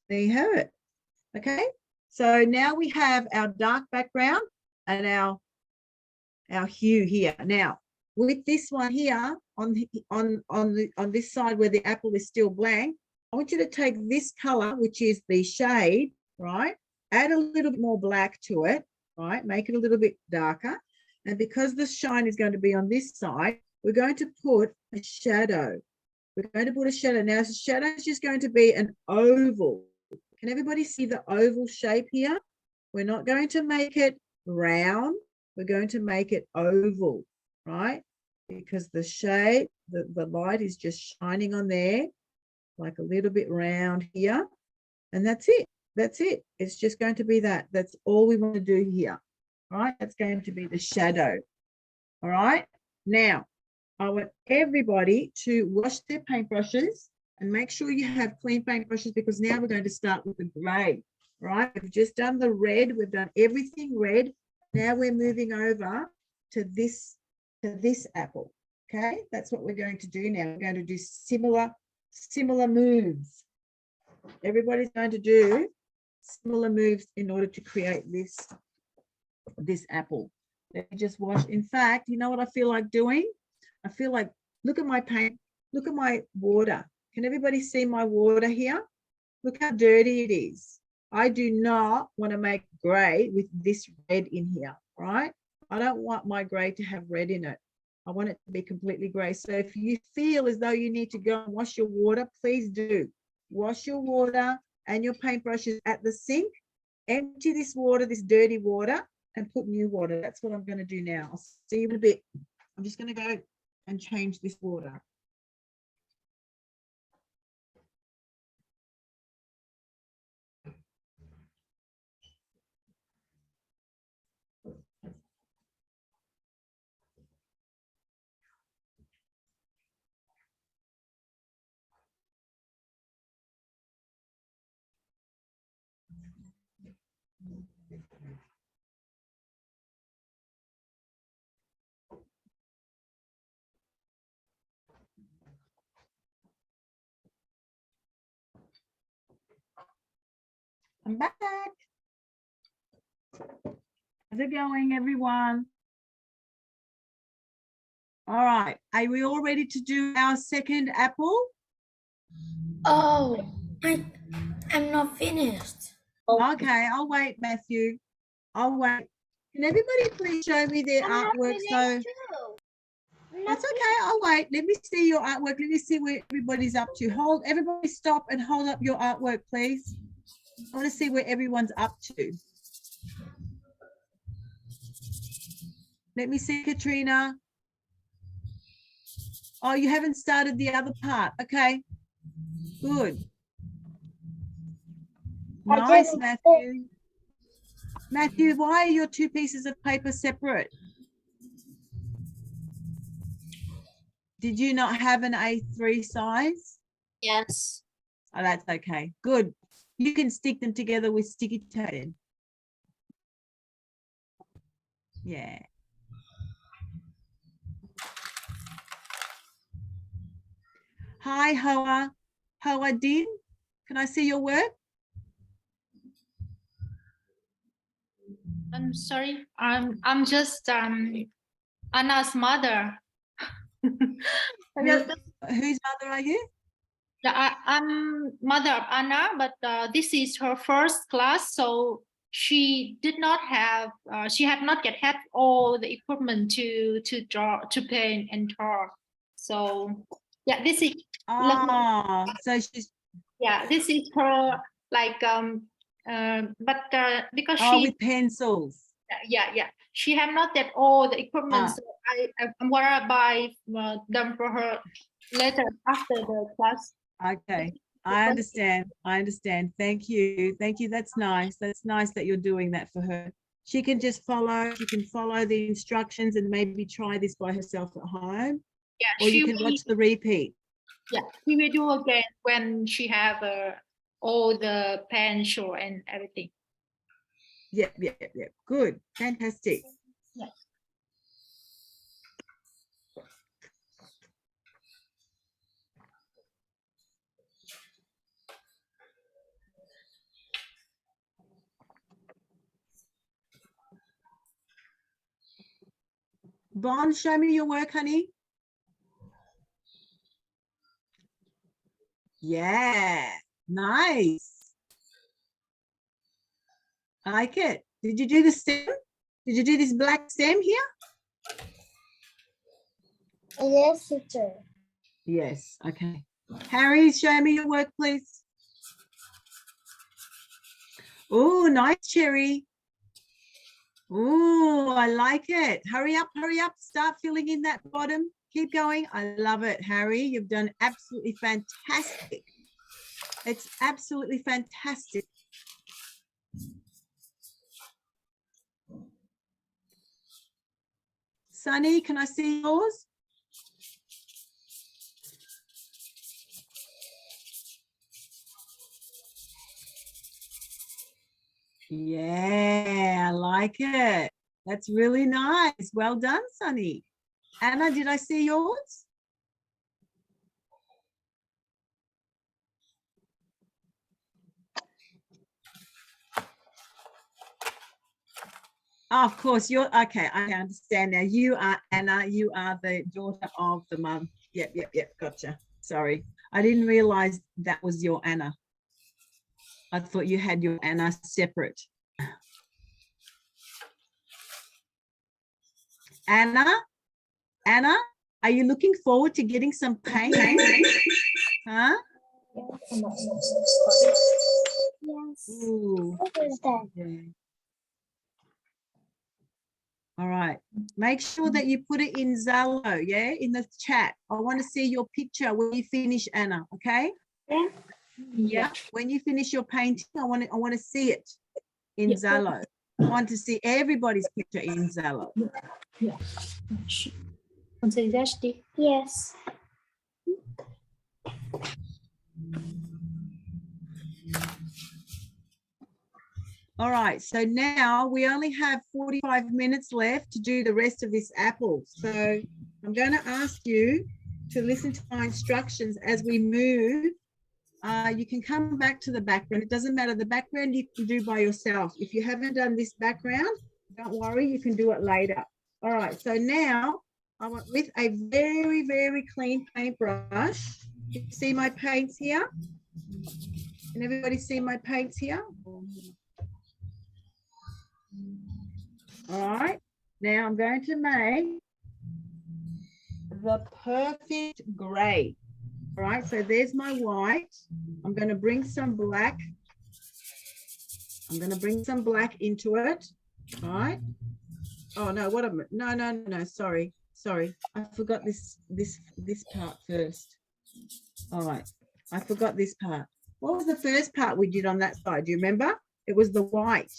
there you have it. Okay, so now we have our dark background and our hue here. Now with this one here on this side where the apple is still blank, I want you to take this color, which is the shade, right? Add a little bit more black to it, right? Make it a little bit darker. And because the shine is going to be on this side, we're going to put a shadow. We're going to put a shadow. Now, the shadow is just going to be an oval. Can everybody see the oval shape here? We're not going to make it round. We're going to make it oval, right? Because the shade, the light is just shining on there, like a little bit round here. And that's it. That's it. It's just going to be that. That's all we want to do here. All right. That's going to be the shadow. All right. Now, I want everybody to wash their paintbrushes and make sure you have clean paintbrushes, because now we're going to start with the gray. Right. We've just done the red. We've done everything red. Now we're moving over to this apple. Okay. That's what we're going to do now. We're going to do similar moves. Everybody's going to do similar moves in order to create this apple. Let me just wash. In fact, you know what I feel like doing? I feel like, look at my paint, look at my water. Can everybody see my water here? Look how dirty it is. I do not want to make gray with this red in here, right? I don't want my gray to have red in it. I want it to be completely gray. So if you feel as though you need to go and wash your water, please do. Wash your water and your paintbrushes at the sink. Empty this water, this dirty water, and put new water. That's what I'm going to do now. I'll see you in a bit. I'm just going to go and change this water. I'm back. How's it going, everyone? All right, are we all ready to do our second apple? Oh, I'm not finished. Okay, I'll wait, Matthew. I'll wait. Can everybody please show me their artwork? So that's okay, I'll wait. Let me see your artwork. Let me see where everybody's up to. Hold, everybody stop and hold up your artwork, please. I want to see where everyone's up to. Let me see, Katrina. Oh, you haven't started the other part. Okay, good. I Nice, didn't- Matthew. Matthew, why are your two pieces of paper separate? Did you not have an A3 size? Yes. Oh, that's okay. Good. You can stick them together with sticky tape. Yeah. Hi, Hoa. Hoa Din. Can I see your work? I'm sorry. I'm just Anna's mother. Whose mother are you? I'm mother of Anna, but this is her first class, so she did not have. She had not yet had all the equipment to draw, to paint and draw. So yeah, this is So she's this is her like because she with pencils. yeah she had not yet all the equipment, Ah. so I'm gonna buy them for her later after the class. Okay, I understand. I understand. Thank you. Thank you. That's nice. That's nice that you're doing that for her. She can just follow. She can follow the instructions and maybe try this by herself at home, Yeah, or you can watch the repeat. Yeah, she will do again when she have all the pencil and everything. Yep, yep, yep, yep. Good. Fantastic. Yeah. Bon, show me your work, honey. Yeah, nice. I like it. Did you do the stem? Did you do this black stem here? Yes, teacher. Yes, okay. Harry, show me your work, please. Oh, nice cherry. Oh, I like it. Hurry up, start filling in that bottom. Keep going. I love it, Harry. You've done absolutely fantastic. It's absolutely fantastic. Sunny, can I see yours? Yeah, I like it. That's really nice. Well done, Sunny. Anna, did I see yours? Oh, of course, you're okay. I understand now. You are Anna. You are the daughter of the mum. Yep, yep, yep. Gotcha. Sorry. I didn't realize that was your Anna. I thought you had your Anna separate. Anna, are you looking forward to getting some paint? Huh? Yes. Ooh. What is that? Yeah. All right. Make sure that you put it in Zalo, yeah, in the chat. I want to see your picture when you finish, Anna. Okay. Yeah. When you finish your painting, I want to see it in Zalo. I want to see everybody's picture in Zalo. Yes. All right, so now we only have 45 minutes left to do the rest of this apple. So I'm going to ask you to listen to my instructions as we move you can come back to the background. It doesn't matter. The background you can do by yourself. If you haven't done this background, don't worry, you can do it later. All right, so now I want with a very, very clean paintbrush. You see my paints here? Can everybody see my paints here? All right, now I'm going to make the perfect gray. All right, so there's my white. I'm going to bring some black. I'm going to bring some black into it. All right. Oh no, what am I? No, sorry. I forgot this part first. All right, I forgot this part. What was the first part we did on that side? Do you remember? It was the white.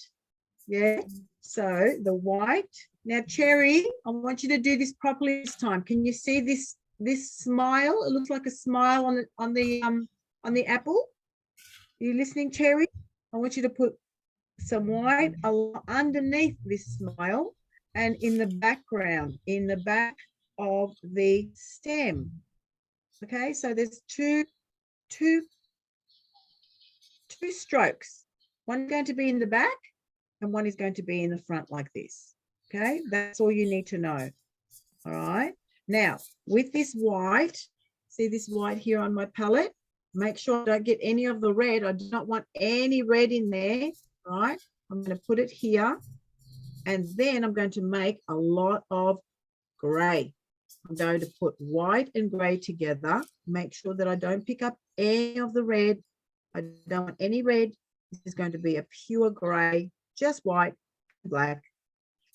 Yeah. So the white. Now, Cherry, I want you to do this properly this time. Can you see this smile? It looks like a smile on the apple. Are you listening, Cherry? I want you to put some white underneath this smile and in the background, in the back of the stem. Okay, so there's two strokes. One going to be in the back and one is going to be in the front like this. Okay, that's all you need to know. All right, now with this white, see this white here on my palette, make sure I don't get any of the red. I do not want any red in there. Right, I'm going to put it here and then I'm going to make a lot of gray. I'm going to put white and gray together. Make sure that I don't pick up any of the red. I don't want any red. This is going to be a pure gray, just white, black.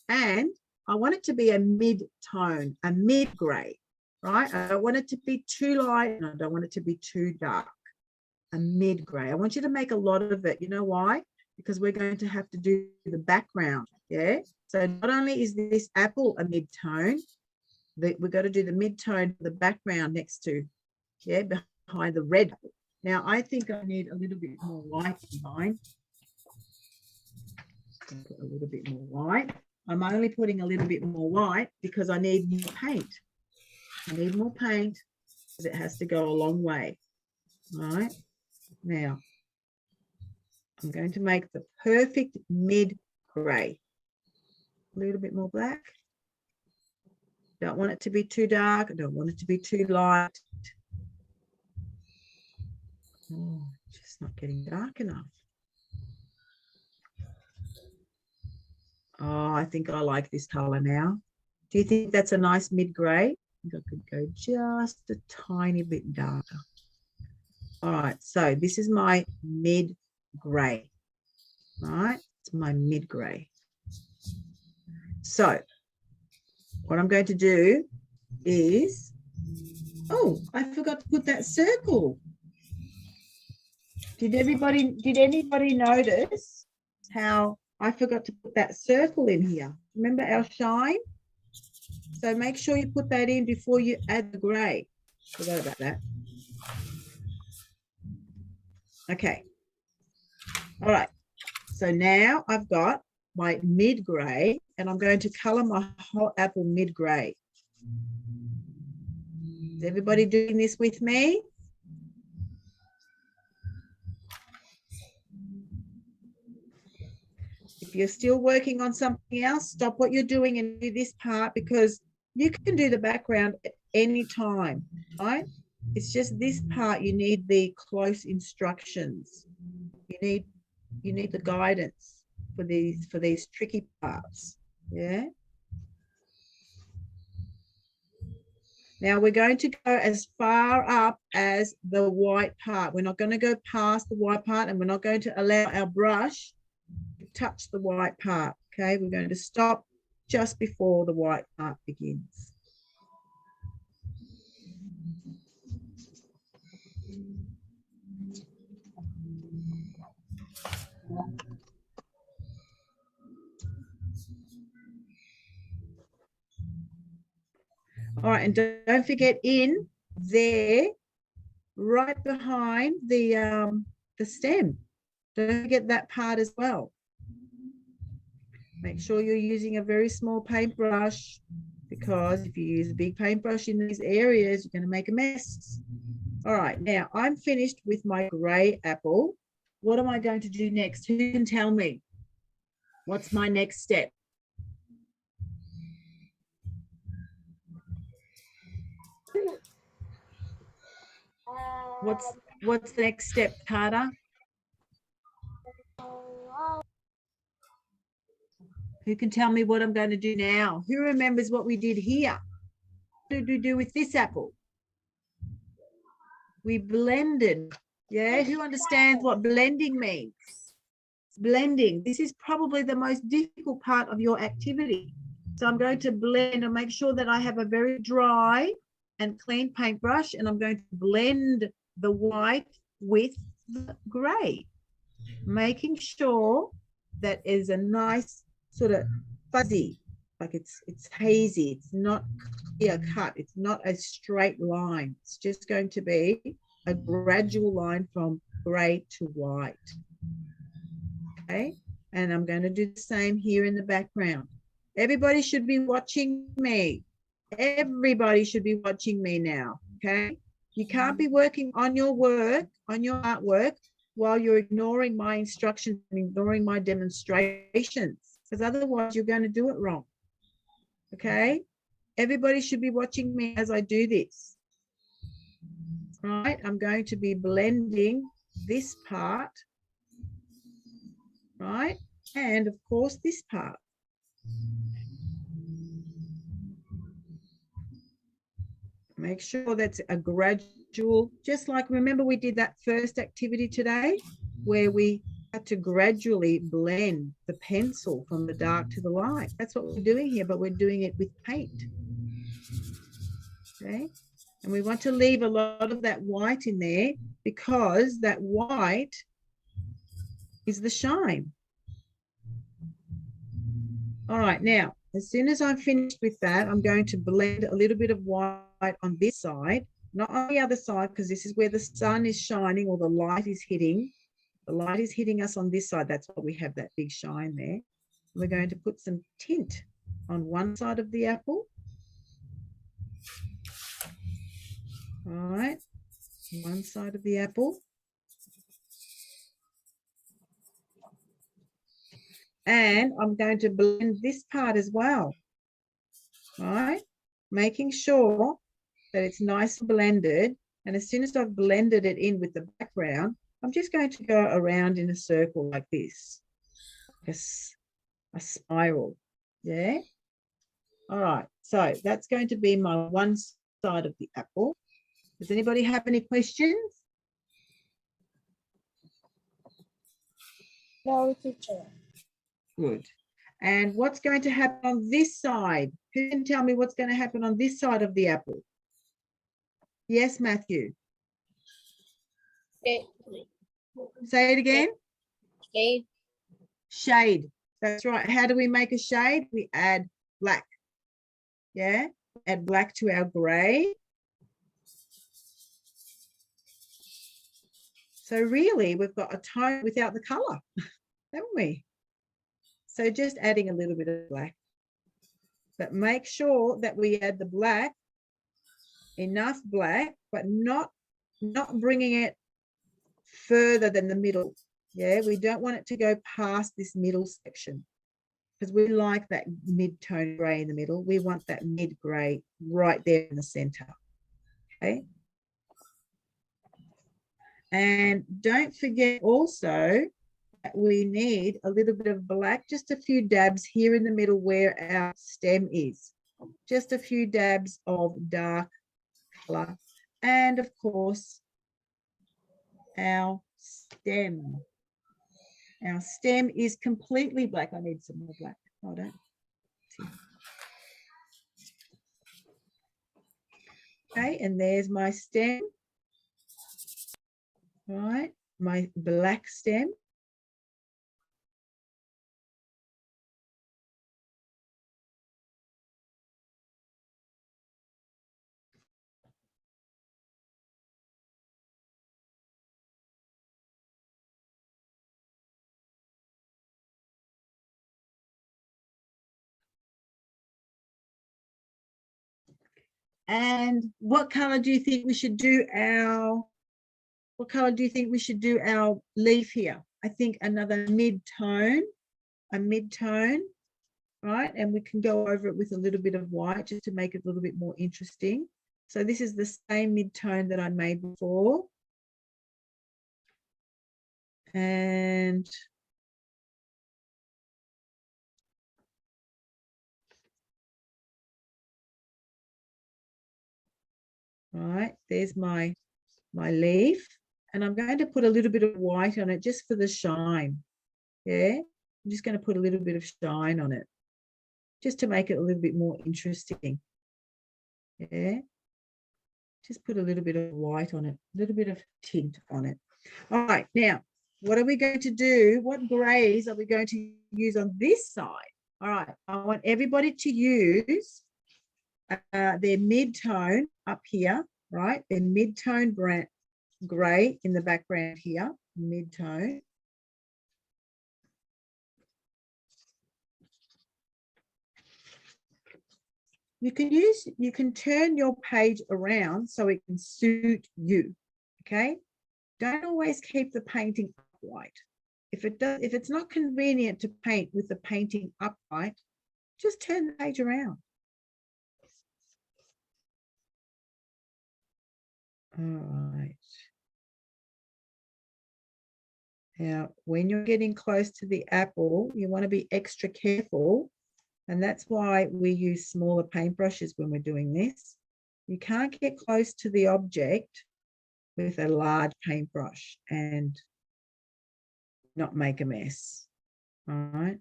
And I want it to be a mid-tone, a mid-gray, right? I don't want it to be too light and I don't want it to be too dark. A mid-gray. I want you to make a lot of it. You know why? Because we're going to have to do the background, yeah? So not only is this apple a mid-tone, we've got to do the mid-tone, the background next to, yeah, behind the red. Now, I think I need a little bit more white in mine. Put a little bit more white. I'm only putting a little bit more white because I need more paint. I need more paint because it has to go a long way. All right. Now, I'm going to make the perfect mid-gray. A little bit more black. Don't want it to be too dark. I don't want it to be too light. Oh, just not getting dark enough. Oh, I think I like this color now. Do you think that's a nice mid-gray? I think I could go just a tiny bit darker. All right, so this is my mid-gray. All right, it's my mid-gray. So what I'm going to do is, oh, I forgot to put that circle. Did anybody notice how I forgot to put that circle in here? Remember our shine? So make sure you put that in before you add the gray. Forgot about that. Okay. All right. So now I've got my mid-gray and I'm going to color my whole apple mid-gray. Is everybody doing this with me? If you're still working on something else, stop what you're doing and do this part because you can do the background at any time, right? It's just this part you need the close instructions. You need the guidance for these tricky parts. Yeah. Now we're going to go as far up as the white part. We're not going to go past the white part and we're not going to allow our brush to touch the white part. Okay, we're going to stop just before the white part begins. All right, and don't forget in there, right behind the stem. Don't forget that part as well. Make sure you're using a very small paintbrush because if you use a big paintbrush in these areas, you're going to make a mess. All right, now I'm finished with my gray apple. What am I going to do next? Who can tell me? What's my next step? What's the next step, Carter? Who can tell me what I'm going to do now? Who remembers what we did here? What did we do with this apple? We blended. Yeah, who understands what blending means? Blending. This is probably the most difficult part of your activity. So I'm going to blend and make sure that I have a very dry and clean paintbrush, and I'm going to blend the white with the gray, making sure that is a nice sort of fuzzy, like it's hazy, it's not clear cut, it's not a straight line. It's just going to be a gradual line from gray to white. Okay, and I'm going to do the same here in the background. Everybody should be watching me. Everybody should be watching me now. Okay, you can't be working on your work, on your artwork, while you're ignoring my instructions and ignoring my demonstrations, because otherwise you're going to do it wrong. Okay, everybody should be watching me as I do this. Right, I'm going to be blending this part, right, and of course this part. Make sure that's a gradual, just like, remember we did that first activity today where we had to gradually blend the pencil from the dark to the light. That's what we're doing here, but we're doing it with paint. Okay, and we want to leave a lot of that white in there because that white is the shine. All right, now, as soon as I'm finished with that, I'm going to blend a little bit of white on this side, not on the other side, because this is where the sun is shining or the light is hitting. The light is hitting us on this side. That's why we have that big shine there. We're going to put some tint on one side of the apple. All right, one side of the apple. And I'm going to blend this part as well. All right, making sure that it's nice and blended. And as soon as I've blended it in with the background, I'm just going to go around in a circle like this, like a spiral. Yeah. All right. So that's going to be my one side of the apple. Does anybody have any questions? No, teacher. Good. And what's going to happen on this side? Who can tell me what's going to happen on this side of the apple? Yes, Matthew. Okay. Say it again. Okay. Shade. That's right. How do we make a shade? We add black. Yeah. Add black to our gray. So really, we've got a tone without the color, haven't we? So just adding a little bit of black. But make sure that we add the black, enough black, but not bringing it further than the middle. Yeah, we don't want it to go past this middle section because we like that mid-tone gray in the middle. We want that mid-gray right there in the center. Okay. And don't forget also that we need a little bit of black, just a few dabs here in the middle where our stem is. Just a few dabs of dark color. And of course, our stem. Our stem is completely black. I need some more black. Hold on. Okay, and there's my stem. All right, my black stem. And what color do you think we should do our leaf here? I think another mid-tone, a mid-tone, right? And we can go over it with a little bit of white just to make it a little bit more interesting. So this is the same mid-tone that I made before. And right, there's my leaf. And I'm going to put a little bit of white on it just for the shine. Yeah, I'm just going to put a little bit of shine on it just to make it a little bit more interesting. Yeah, just put a little bit of white on it, a little bit of tint on it. All right, now, what are we going to do? What grays are we going to use on this side? All right, I want everybody to use their mid-tone up here, right? Their mid-tone gray in the background here, mid-tone. You can turn your page around so it can suit you, okay? Don't always keep the painting upright. If it's not convenient to paint with the painting upright, just turn the page around. All right. Now, when you're getting close to the apple, you want to be extra careful. And that's why we use smaller paintbrushes when we're doing this. You can't get close to the object with a large paintbrush and not make a mess. All right.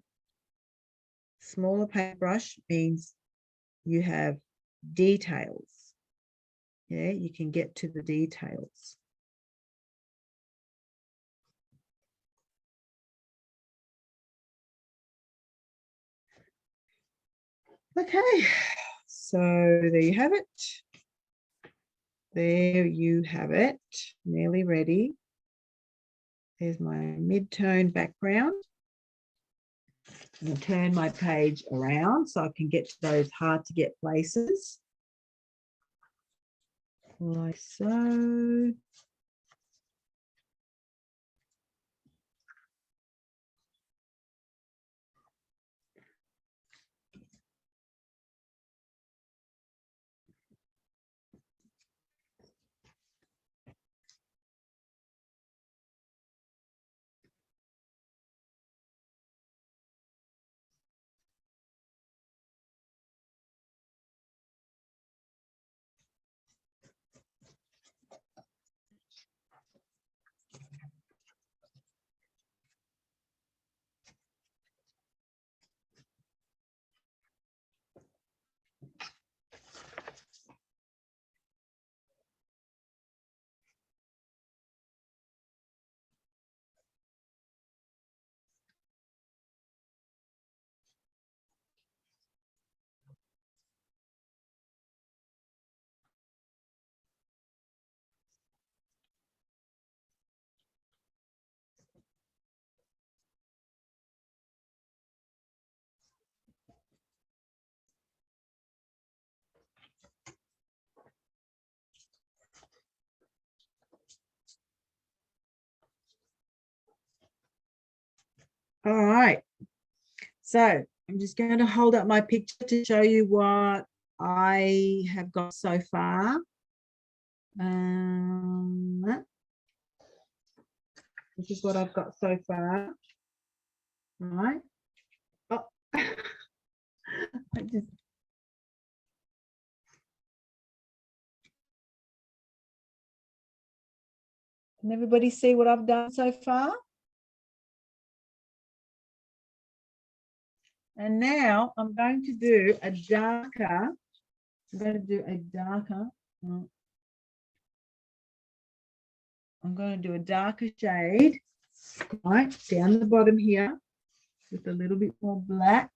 Smaller paintbrush means you have details. Yeah, you can get to the details. Okay, so there you have it. There you have it, nearly ready. There's my mid-tone background. I'm going to turn my page around so I can get to those hard to get places. Like so. All right, so I'm just going to hold up my picture to show you what I have got so far. This is what I've got so far. All right. Oh. Can everybody see what I've done so far? And now I'm going to do a darker. I'm going to do a darker. I'm going to do a darker shade, right, down the bottom here with a little bit more black.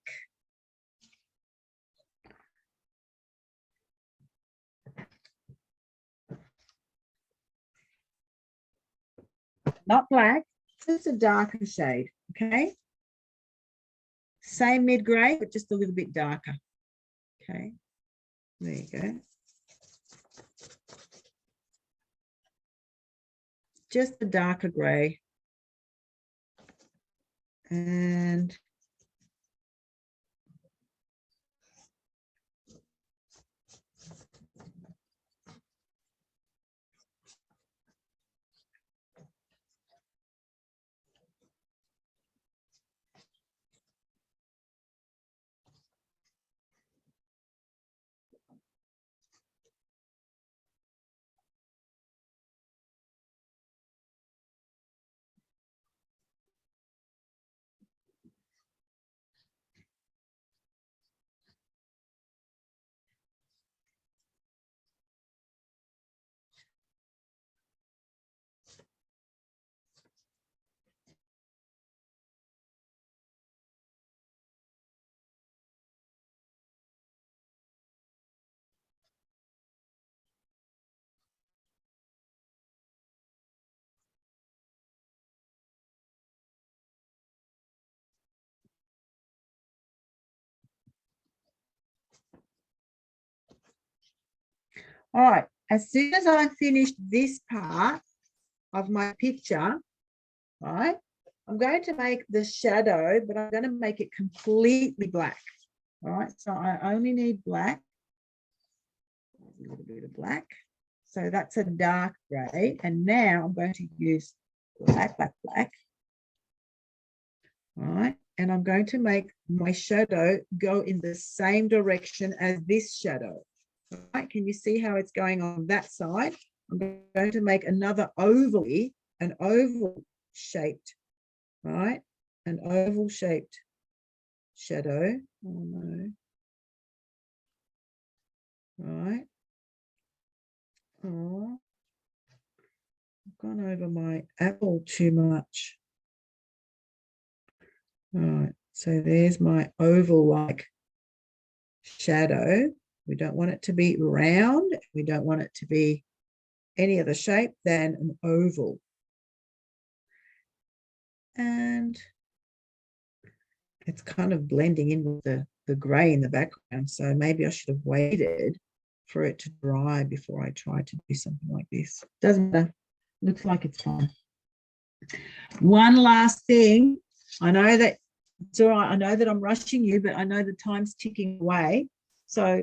Not black, just a darker shade, okay? Same mid-grey, but just a little bit darker. Okay, there you go. just a darker gray. And all right, as soon as I finish this part of my picture, right, I'm going to make the shadow, but I'm going to make it completely black. All right, so I only need black, a little bit of black. So that's a dark gray. And now I'm going to use black. All right, and I'm going to make my shadow go in the same direction as this shadow. All right, can you see how it's going on that side? I'm going to make another an oval shaped, right? An oval shaped shadow. Oh no. All right. Oh, I've gone over my apple too much. All right, so there's my oval-like shadow. We don't want it to be round. We don't want it to be any other shape than an oval. And it's kind of blending in with the gray in the background. So maybe I should have waited for it to dry before I tried to do something like this. Doesn't matter. Looks like it's fine. One last thing. I know that it's all right. I know that I'm rushing you, but I know the time's ticking away. So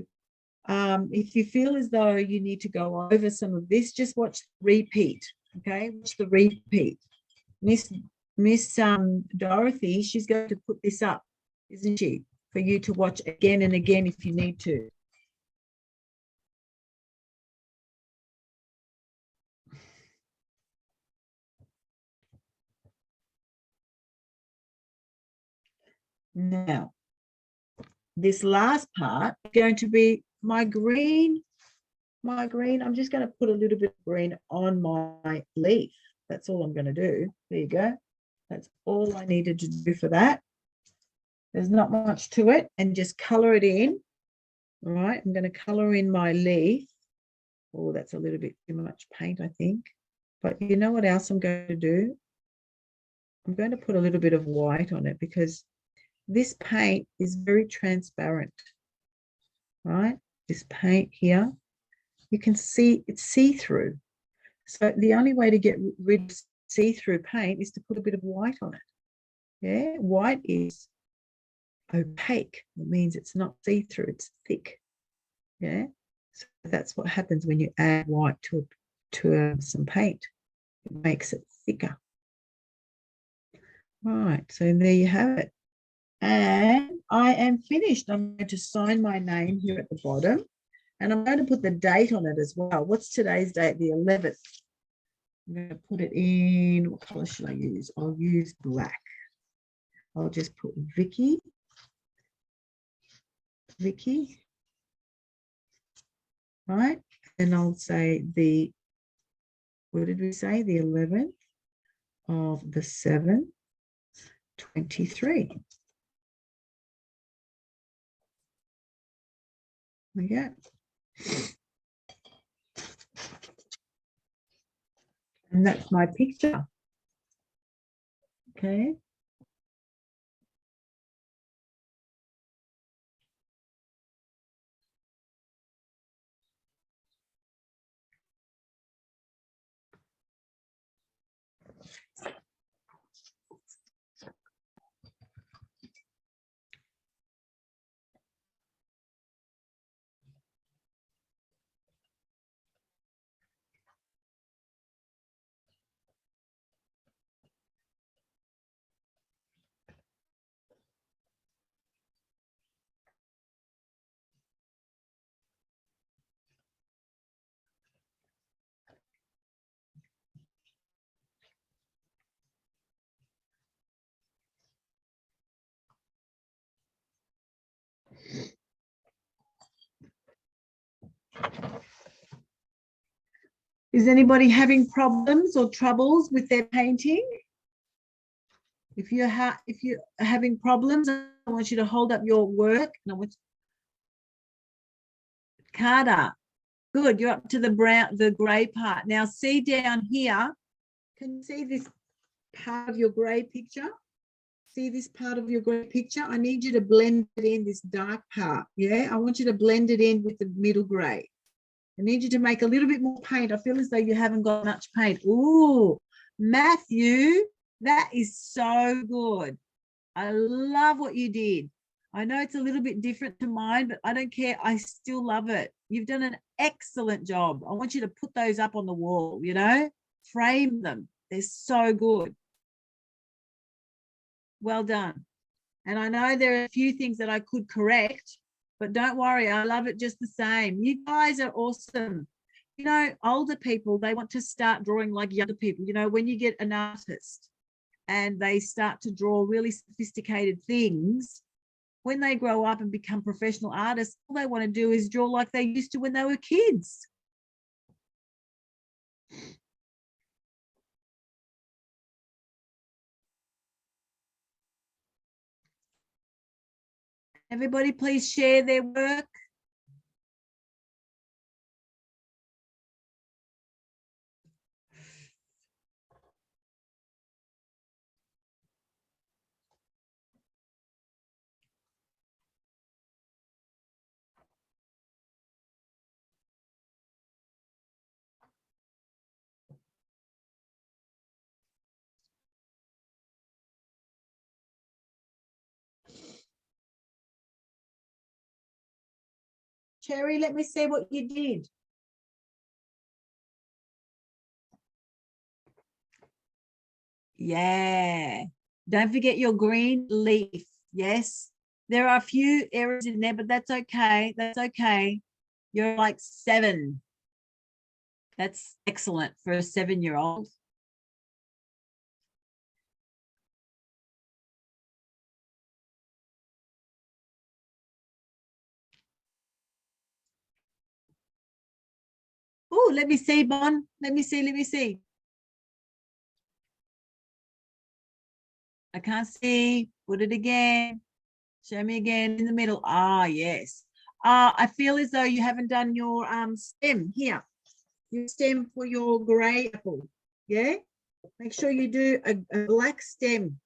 if you feel as though you need to go over some of this, just watch the repeat. Okay, watch the repeat. Miss Dorothy, she's going to put this up, isn't she, for you to watch again and again if you need to. Now, this last part is going to be my green. I'm just going to put a little bit of green on my leaf. That's all I'm going to do. There you go. That's all I needed to do for that. There's not much to it, and just color it in. All right, I'm going to color in my leaf. Oh, that's a little bit too much paint, I think. But you know what else I'm going to do? I'm going to put a little bit of white on it because this paint is very transparent, right? This paint here, you can see it's see-through. So the only way to get rid of see-through paint is to put a bit of white on it. Yeah, white is opaque. It means it's not see-through, it's thick. Yeah, so that's what happens when you add white to some paint. It makes it thicker. Right, so there you have it. And I am finished. I'm going to sign my name here at the bottom, and I'm going to put the date on it as well. What's today's date? The 11th. I'm going to put it in, what color should I use? I'll use black. I'll just put Vicki. Right? And I'll say what did we say? The 11th of the 7th, 23. Okay. And that's my picture. Okay. Is anybody having problems or troubles with their painting? If you're having problems, I want you to hold up your work. And I want Carter, good. You're up to the brown, the grey part. Now see down here. Can you see this part of your grey picture? See this part of your grey picture? I need you to blend it in, this dark part. Yeah, I want you to blend it in with the middle grey. I need you to make a little bit more paint. I feel as though you haven't got much paint. Ooh, Matthew, that is so good. I love what you did. I know it's a little bit different to mine, but I don't care. I still love it. You've done an excellent job. I want you to put those up on the wall, you know, frame them. They're so good. Well done. And I know there are a few things that I could correct, but don't worry, I love it just the same. You guys are awesome. You know, older people, they want to start drawing like younger people. You know, when you get an artist and they start to draw really sophisticated things, when they grow up and become professional artists, all they want to do is draw like they used to when they were kids. Everybody please share their work. Cherry, let me see what you did. Yeah. Don't forget your green leaf. Yes. There are a few errors in there, but that's okay. That's okay. You're like 7. That's excellent for a 7-year-old. Oh, let me see, Bon. Let me see. I can't see. Put it again. Show me again in the middle. Ah, yes. I feel as though you haven't done your stem here. Your stem for your grey apple. Yeah? Make sure you do a black stem.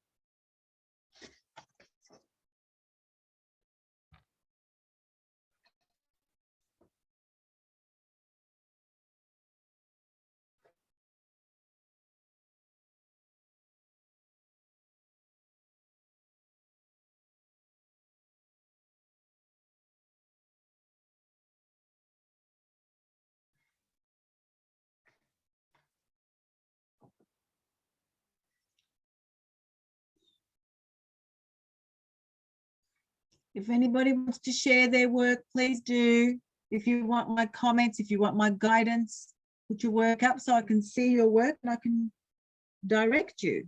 If anybody wants to share their work, please do. If you want my comments, if you want my guidance, put your work up so I can see your work and I can direct you,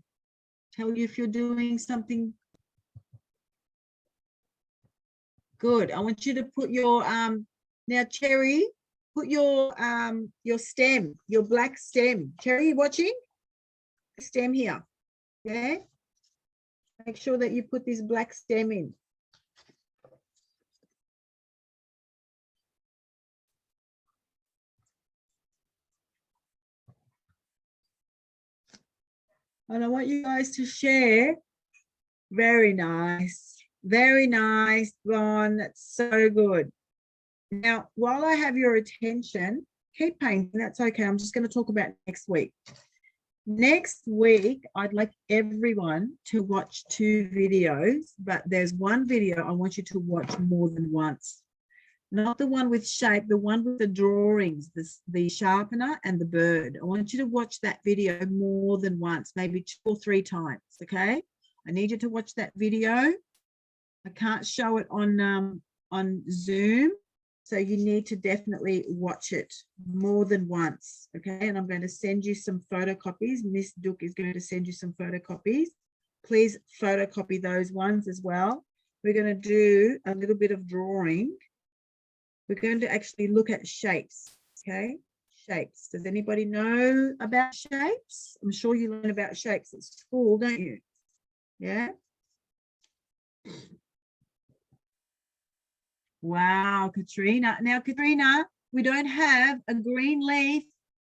tell you if you're doing something good. I want you to put your now Cherry, put your stem, your black stem. Cherry, you watching? Stem here. Yeah. Make sure that you put this black stem in. And I want you guys to share. Very nice. Very nice, Ron. That's so good. Now, while I have your attention, keep painting. That's okay. I'm just going to talk about next week. Next week, I'd like everyone to watch 2 videos, but there's one video I want you to watch more than once. Not the one with shape, the one with the drawings, the sharpener and the bird. I want you to watch that video more than once, maybe 2 or 3 times, okay? I need you to watch that video. I can't show it on Zoom, so you need to definitely watch it more than once, okay? And I'm going to send you some photocopies. Miss Duke is going to send you some photocopies. Please photocopy those ones as well. We're going to do a little bit of drawing. We're going to actually look at shapes, okay? Shapes. Does anybody know about shapes? I'm sure you learn about shapes at school, don't you? Yeah? Wow, Katrina. Now, Katrina, we don't have a green leaf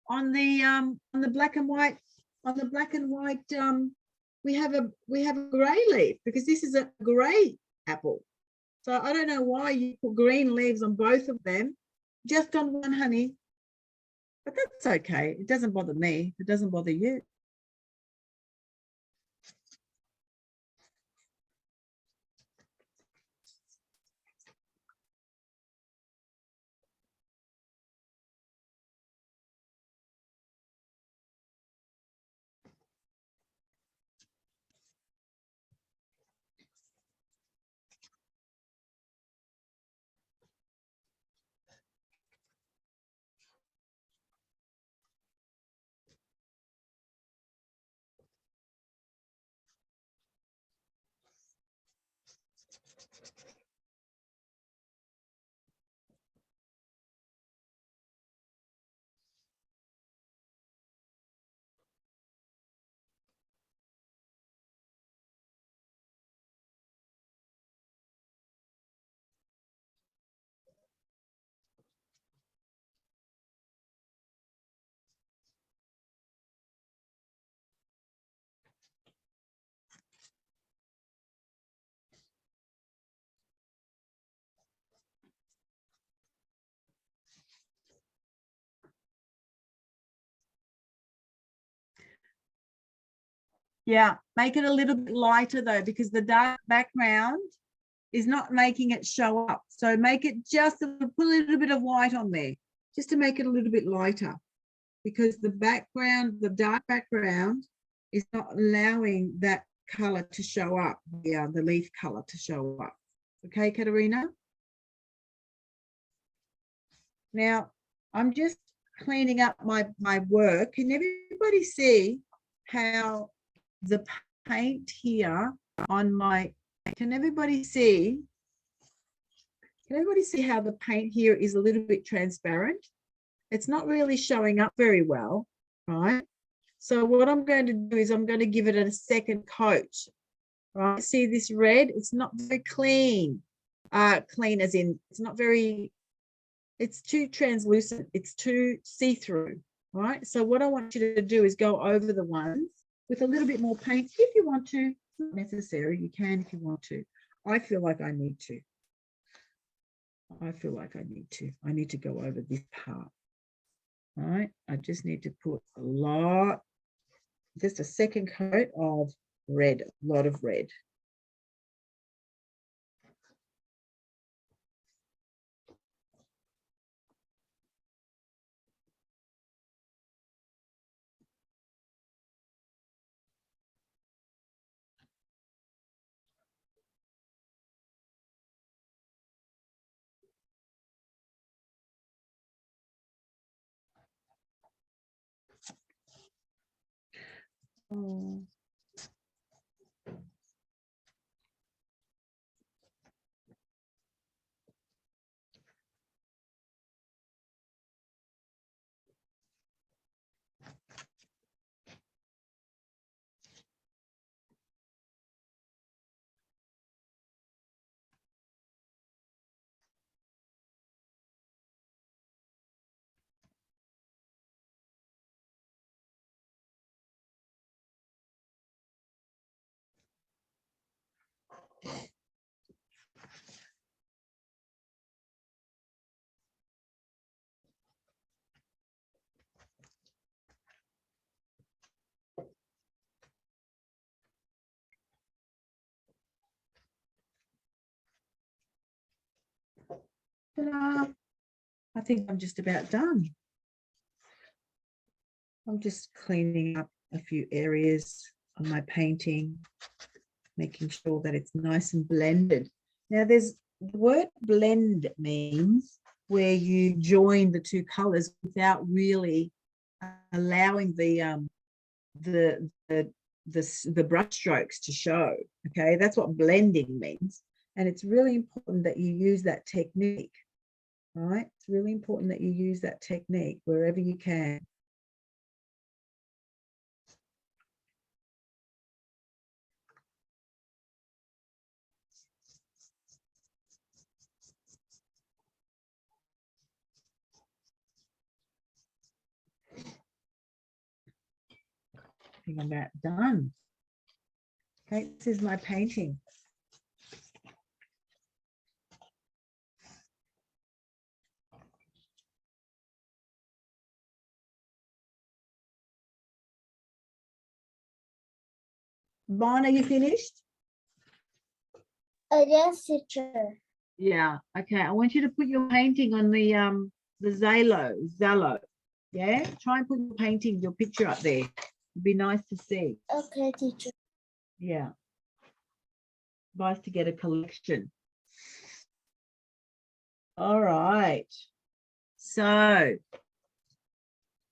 on the black and white, we have a gray leaf because this is a gray apple. So I don't know why you put green leaves on both of them, just on one, honey. But that's okay. It doesn't bother me. It doesn't bother you. Yeah, make it a little bit lighter though, because the dark background is not making it show up. So make it just put a little bit of white on there, just to make it a little bit lighter, because the background, the dark background, is not allowing that color to show up. Yeah, the leaf color to show up. Okay, Katerina? Now, I'm just cleaning up my work. Can everybody see how the paint here on my, can everybody see how the paint here is a little bit transparent? It's not really showing up very well, right? So what I'm going to do is I'm going to give it a second coat, right? See this red? It's not very clean. Clean as in, it's not very, it's too translucent. It's too see-through, right? So what I want you to do is go over the ones with a little bit more paint if you want to. It's not necessary. You can if you want to. I feel like I need to. I feel like I need to. I need to go over this part. All right. I just need to put a lot, just a second coat of red, a lot of red. Oh. Ta-da. I think I'm just about done. I'm just cleaning up a few areas on my painting, making sure that it's nice and blended. Now the word blend means where you join the two colors without really allowing the brush strokes to show. Okay, that's what blending means. And it's really important that you use that technique, right? It's really important that you use that technique wherever you can. I think I'm about done. Okay, this is my painting. Bon, are you finished? Yes, teacher. Yeah. Okay. I want you to put your painting on the Zello. Yeah. Try and put your painting, your picture up there. It'd be nice to see. Okay, teacher. Yeah. Nice to get a collection. All right. So,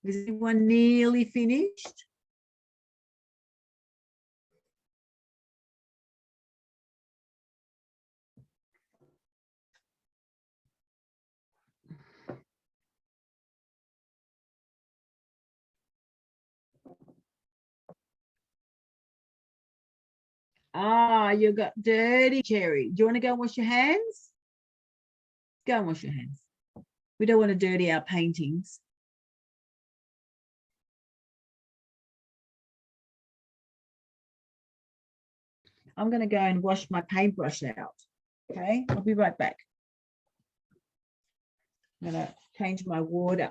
is everyone nearly finished? Ah, you got dirty, Cherry. Do you want to go and wash your hands? Go and wash your hands. We don't want to dirty our paintings. I'm going to go and wash my paintbrush out. Okay, I'll be right back. I'm going to change my water.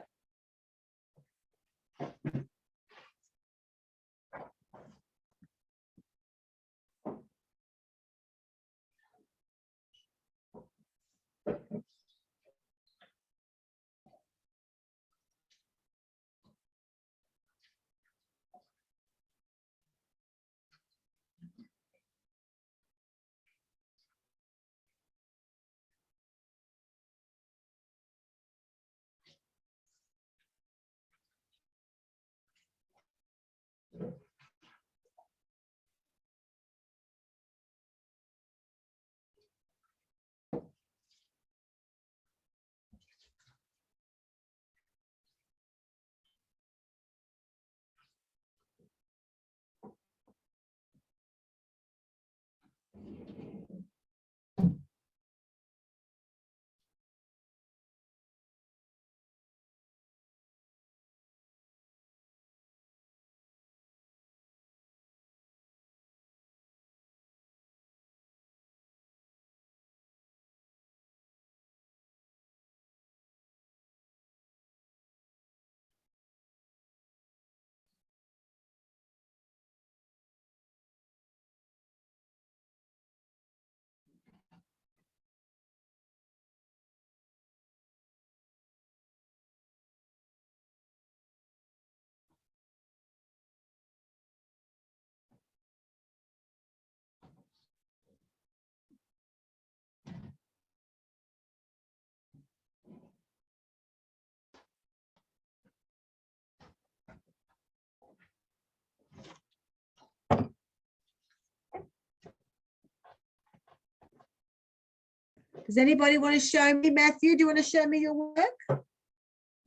Does anybody want to show me, Matthew? Do you want to show me your work?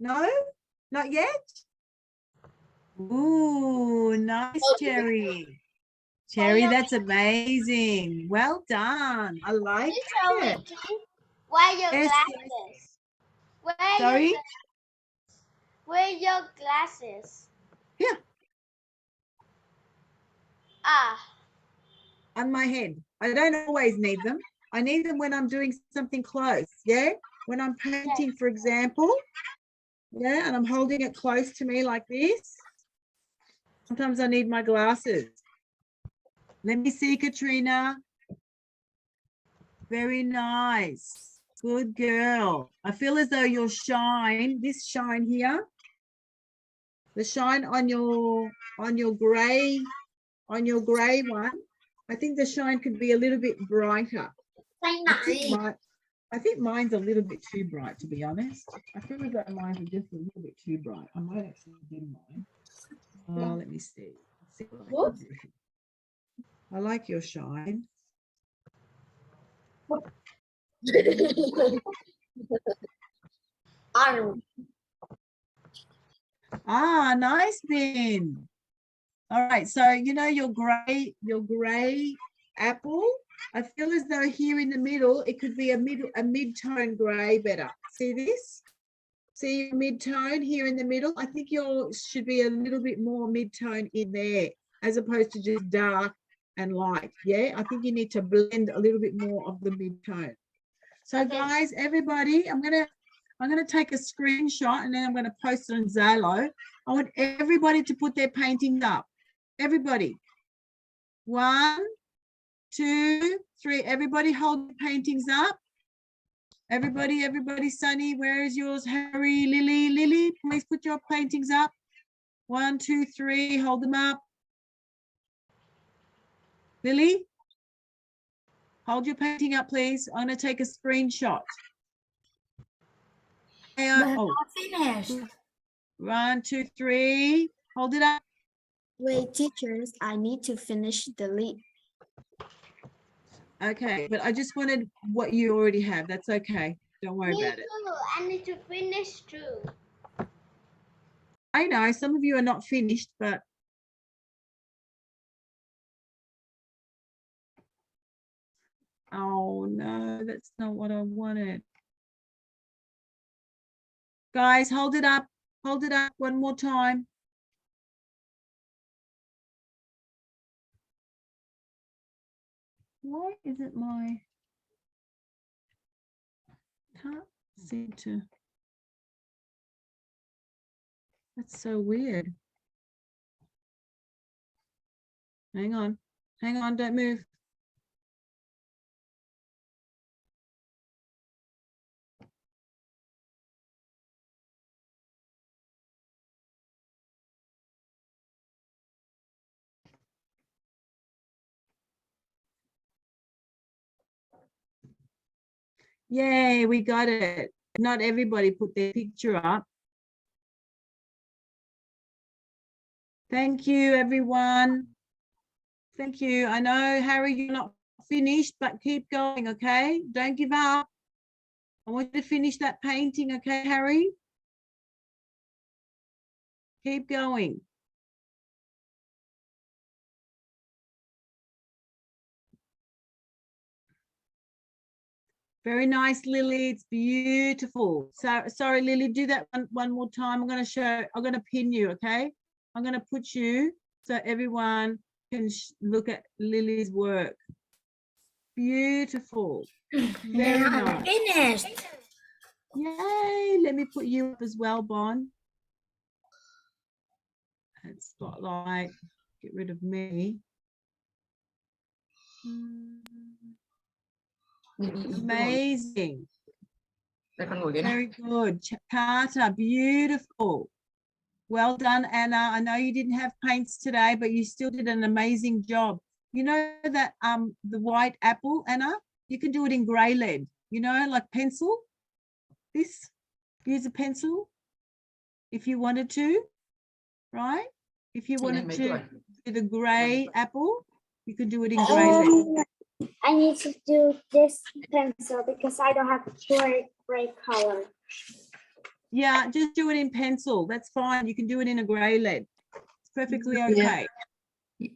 No? Not yet? Ooh, nice, Cherry. Cherry, that's amazing. Well done. I like it. Wear your Yes, glasses. Sorry? Wear your glasses. Yeah. Ah. On my head. I don't always need them. I need them when I'm doing something close. Yeah. When I'm painting, for example. Yeah. And I'm holding it close to me like this. Sometimes I need my glasses. Let me see, Katrina. Very nice. Good girl. I feel as though your shine, this shine here, the shine on your gray one, I think the shine could be a little bit brighter. I think mine's a little bit too bright, to be honest. I feel as though mine's are just a little bit too bright. I might actually dim mine. Let me see. Let's see what I can do here. I like your shine. Ah, nice, Ben. All right, so you know your gray apple. I feel as though here in the middle, it could be a mid-tone gray better. See this? See your mid-tone here in the middle? I think yours should be a little bit more mid-tone in there as opposed to just dark and light. Yeah, I think you need to blend a little bit more of the mid-tone. So guys, everybody, I'm gonna take a screenshot and then I'm gonna post it on Zalo. I want everybody to put their paintings up. Everybody. 1, 2, 3. Everybody hold the paintings up. Everybody, Sunny, where is yours? Harry, Lily, please put your paintings up. 1, 2, 3, hold them up. Lily, hold your painting up, please. I'm going to take a screenshot. Not finished. 1, 2, 3, hold it up. Wait, teachers, I need to finish the lead. Okay, but I just wanted what you already have. That's okay. Don't worry about it. I need to finish too. I know some of you are not finished, but oh no, that's not what I wanted. Guys, hold it up. Hold it up one more time. Why isn't my can't seem to? That's so weird. Hang on, don't move. Yay, we got it. Not everybody put their picture up. Thank you, everyone. Thank you. I know, Harry, you're not finished, but keep going, okay? Don't give up. I want you to finish that painting, okay, Harry? Keep going. Very nice, Lily. It's beautiful. So sorry, Lily, do that one more time. I'm going to pin you, okay? I'm going to put you so everyone can look at Lily's work. Beautiful. Very Now nice. I'm finished. Yay. Let me put you up as well, Bon. And spotlight. Get rid of me. Amazing. Very good. Carter, beautiful. Well done, Anna. I know you didn't have paints today, but you still did an amazing job. You know that the white apple, Anna, you can do it in grey lead, you know, like pencil. This, use a pencil if you wanted to, right? If you wanted to do the grey apple, you could do it in grey lead. I need to do this pencil because I don't have gray color. Yeah, just do it in pencil. That's fine. You can do it in a grey lead. It's perfectly okay.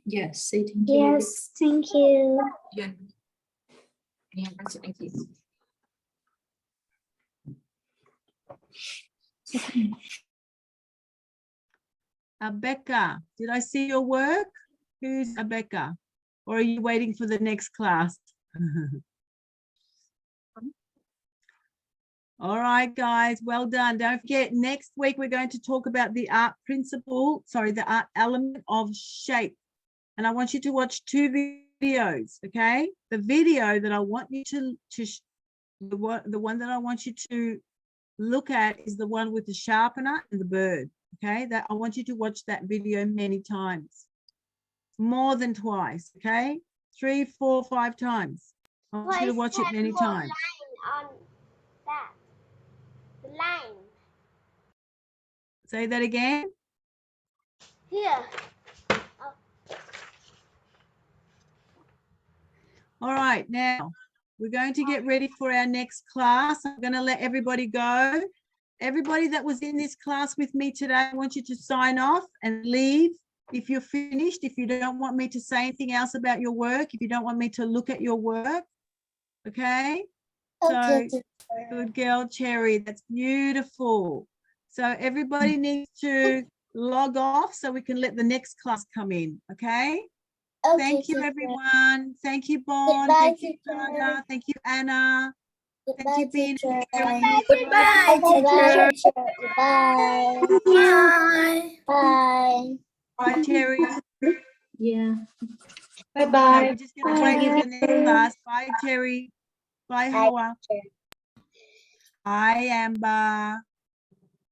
Yes, thank you. Yes, thank you. Yeah. Yeah, thank you. Becca, did I see your work? Who's Becca? Or are you waiting for the next class? All right, guys, well done. Don't forget, next week we're going to talk about the art the art element of shape. And I want you to watch 2 videos, okay? The video that I want you to the one that I want you to look at is the one with the sharpener and the bird. Okay, that I want you to watch that video many times, more than twice. Okay, 3, 4, 5 times. I want you to watch it many times. On that. The line. Say that again. Here. All right, now we're going to get ready for our next class. I'm going to let everybody go. Everybody that was in this class with me today, I want you to sign off and leave if you're finished. If you don't want me to say anything else about your work, if you don't want me to look at your work, okay? So, good girl, Cherry. That's beautiful. So everybody needs to log off so we can let the next class come in, okay? Thank you, everyone. Thank you, Bon. Goodbye, Thank you, teacher. Tana. Thank you, Anna. Thank you, Bina. Goodbye, teacher. Bye. Bye. Bye. Bye, Terry. Yeah. Okay, Bye-bye. we're just going to wait for the next class. Bye, Terry. Bye, Hawa. Bye, Amber.